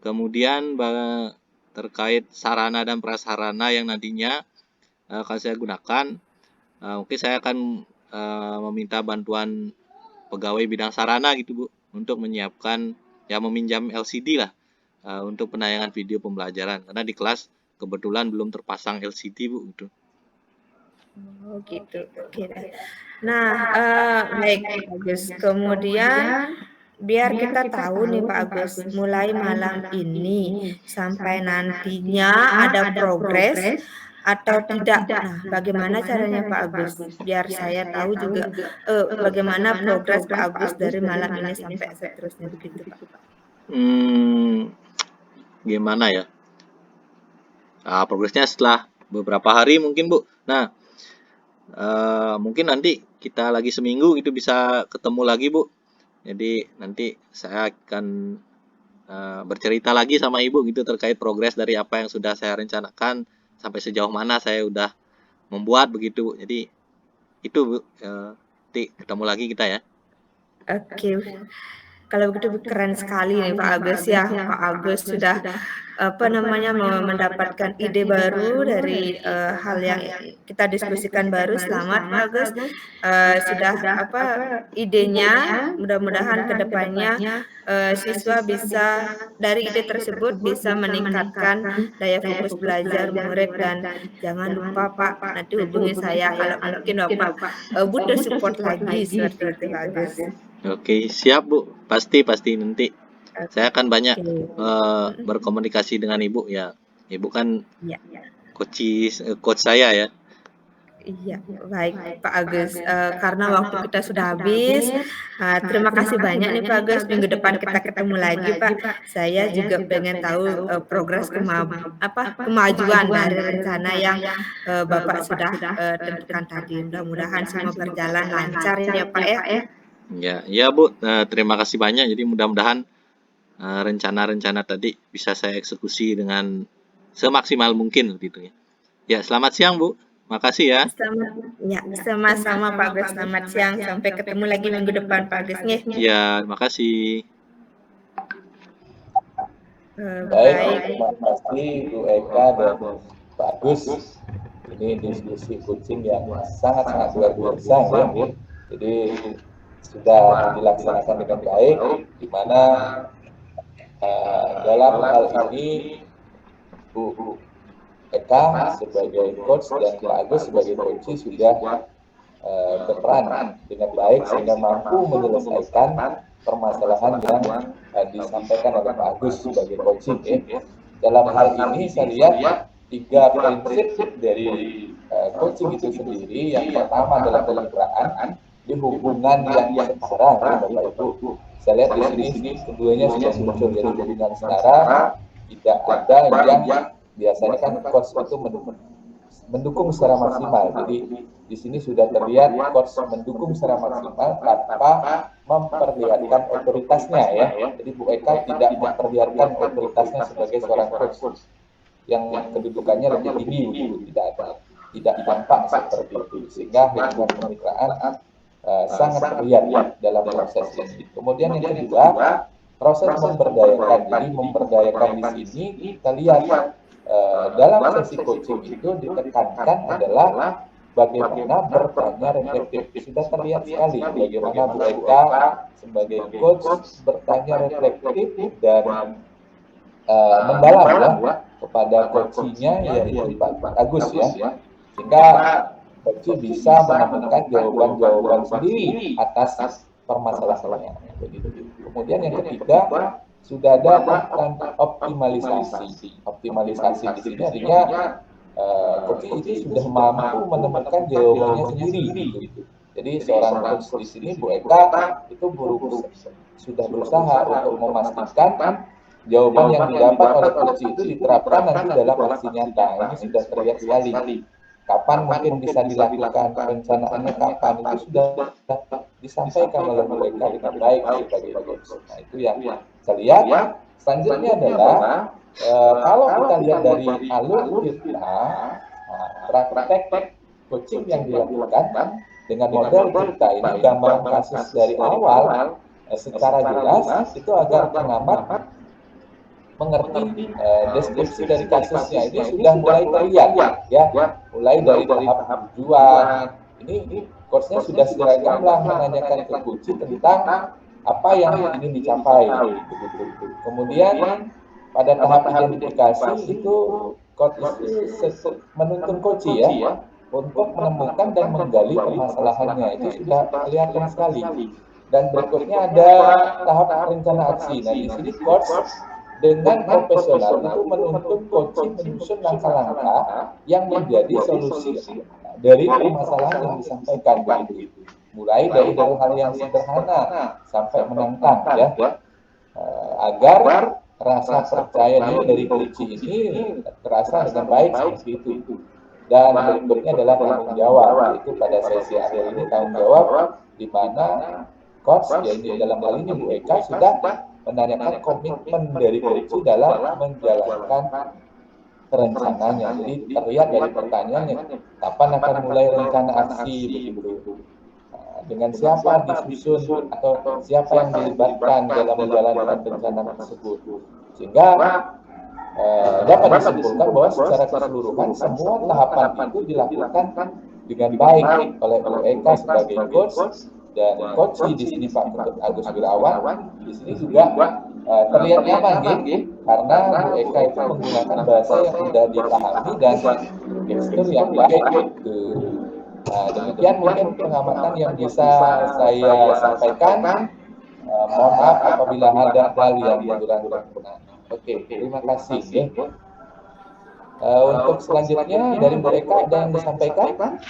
Kemudian terkait sarana dan prasarana yang nantinya akan saya gunakan, mungkin saya akan meminta bantuan pegawai bidang sarana gitu, Bu, untuk menyiapkan ya meminjam LCD lah untuk penayangan video pembelajaran karena di kelas kebetulan belum terpasang LCD, Bu, gitu. Oh gitu. Oke deh. Nah, baik Pak Agus. Kemudian biar kita tahu nih Pak Agus, mulai malam ini sampai nantinya ada progres atau tidak. Nah, bagaimana caranya Pak Agus? Biar saya tahu juga bagaimana progres Pak Agus dari malam ini sampai seterusnya begitu Pak. Gimana ya? Progresnya setelah beberapa hari mungkin, Bu. Nah, mungkin nanti kita lagi seminggu gitu bisa ketemu lagi, Bu. Jadi nanti saya akan bercerita lagi sama Ibu gitu terkait progres dari apa yang sudah saya rencanakan sampai sejauh mana saya udah membuat begitu, Bu. Jadi itu, Bu. Nanti ketemu lagi kita ya. Oke. Kalau begitu keren sekali nih Pak Agus ya. Pak Agus sudah mendapatkan ide baru dari hal yang kita diskusikan baru. Selamat Pak Agus. Sudah idenya. Mudah-mudahan kedepannya siswa bisa dari ide tersebut bisa meningkatkan daya fokus belajar murid dan jangan lupa Pak nanti hubungi saya kalau mungkin Bapak butuh support lagi seperti itu Pak Agus. Oke, siap Bu. Pasti nanti. Saya akan banyak berkomunikasi dengan Ibu ya. Ibu kan coach saya ya. Iya, baik Pak Agus. Karena waktu kita sudah habis, terima kasih banyak nih Pak Agus. Minggu depan kita ketemu lagi Pak. Saya juga pengen tahu progres kemajuan dari rencana yang Bapak sudah tentukan tadi. Mudah-mudahan semua berjalan lancar ya Pak ya. Ya Bu. Terima kasih banyak. Jadi mudah-mudahan rencana-rencana tadi bisa saya eksekusi dengan semaksimal mungkin gitu ya. Ya, selamat siang Bu. Makasih ya. Sama-sama Pak Agus. Selamat siang. Sampai ketemu lagi minggu depan Pak Agus. Ya, makasih. Baik, terima kasih Bu Eka dan Pak Agus. Ini diskusi coaching yang sangat-sangat luar biasa ya. Jadi sudah dilaksanakan dengan baik, di mana dalam hal ini Bu Eka sebagai coach dan Pak Agus sebagai coach sudah berperan dengan baik sehingga mampu menyelesaikan permasalahan yang disampaikan oleh Pak Agus sebagai coaching. Dalam hal ini saya lihat 3 prinsip dari coaching itu sendiri. Yang pertama adalah kemitraan di hubungan yang setara, Bapak Ibu. Saya lihat di sini keduanya sudah muncul, jadi hubungan setara, tidak ada yang biasanya kan coach itu mendukung secara maksimal. Jadi di sini sudah terlihat coach mendukung secara maksimal tanpa memperlihatkan otoritasnya ya. Jadi Bu Eka tidak memperlihatkan otoritasnya sebagai seorang coach yang kedudukannya lebih tinggi begitu, tidak tampak seperti itu, sehingga hubungan kemitraan sangat terlihat dalam proses ini. Kemudian yang kedua, proses memberdayakan. Jadi memberdayakan di sini kita lihat dalam sesi coaching itu ditekankan adalah bagaimana bertanya reflektif. Sudah terlihat sekali bagaimana Bu Eka sebagai coach bertanya reflektif dan mendalam ya kepada coachnya yaitu Pak Agus ya, sehingga coach bisa menemukan jawaban-jawaban sendiri atas permasalahannya. Kemudian yang ketiga, sudah ada optimalisasi. Optimalisasi di sini artinya coach itu sudah mampu menemukan jawabannya sendiri. Jadi seorang coach di sini Bu Eka itu sudah berusaha untuk memastikan jawaban yang didapat oleh coach itu diterapkan nanti dalam aksi nyata. Ini sudah terlihat sekali. kapan mungkin bisa dilakukan, perencanaannya kapan, itu sudah disampaikan oleh mereka dengan baik sebagai coach. Nah, itu yang saya lihat. Selanjutnya adalah kalau kita lihat dari alur kita, praktek coaching yang dilakukan dengan model kita ini, gambaran kasus dari awal secara jelas, itu agar pengamat mengerti deskripsi dari kasusnya ini sudah mulai terlihat, ya, mulai dari tahap tujuan. Ini coachnya sudah seragam menanyakan ke kunci tentang apa yang ingin dicapai, begitu. Kemudian pada tahap identifikasi itu coach itu menuntun coach ya untuk menemukan dan menggali permasalahannya, itu sudah kelihatan sekali. Dan berikutnya ada tahap rencana aksi. Nah, di sini coach dengan profesional itu menuntun coaching menyusun langkah-langkah yang menjadi solusi dari permasalahan yang disampaikan, begitu. Mulai dari hal yang sederhana sampai menantang, ya, agar rasa percaya diri dari coaching ini terasa dengan baik seperti itu. Dan berikutnya adalah tanggung jawab, yaitu pada sesi akhir ini tanggung jawab di mana coach, yaitu dalam hal ini Bu Eka, sudah menanyakan komitmen dari coach dalam menjalankan rencananya. Jadi terlihat dari pertanyaannya, kapan akan mulai rencana aksi, begitu. Dengan siapa disusun atau siapa yang dilibatkan dalam menjalankan rencana tersebut, sehingga dapat disimpulkan bahwa secara keseluruhan semua tahapan itu dilakukan dengan baik oleh Bu Eka sebagai coach, dan coach di sini Pak Ketut Agus Wirawan di sini juga terlihat nyaman, karena Bu Eka itu menggunakan bahasa yang mudah dipahami dan gestur yang baik. Nah, demikian mungkin pengamatan yang bisa saya sampaikan. Mohon maaf apabila ada hal yang kurang berkenan. Oke, terima kasih. Untuk selanjutnya dari Bu Eka ada yang disampaikan?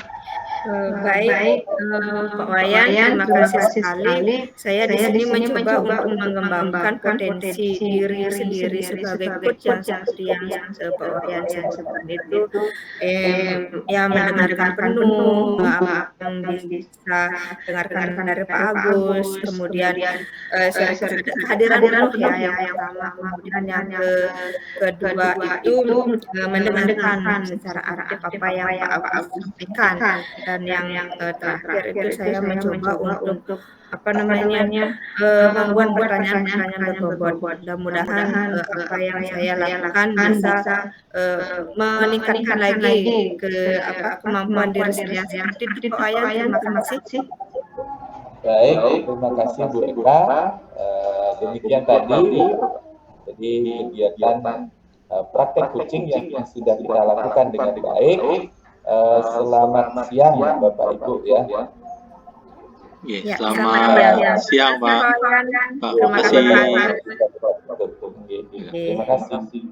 Baik, Pak Wayan, terima kasih sekali. Saya di sini mencoba untuk mengembangkan potensi diri sendiri sebagai coach yang seperti yang Pak Wayan sebutkan itu, ya mendengarkan penuh, yang bisa dengarkan dari Pak Agus, kemudian kehadiran penuh ya yang pertama, kemudian yang kedua itu mendengarkan secara aktif apa yang Pak Agus sampaikan. Dan yang terakhir itu saya mencoba untuk membuat pertanyaan-pertanyaan berbobot. Mudah-mudahan apa yang saya lakukan bisa meningkatkan lagi kemampuan diri saya seperti itu, Pak Wayan. Terima kasih. Baik, terima kasih Bu Eka. Demikian tadi jadi kegiatan praktek coaching yang sudah kita lakukan dengan baik. Selamat siang Bapak Ibu ya. Selamat siang Pak. Terima kasih. Terima kasih.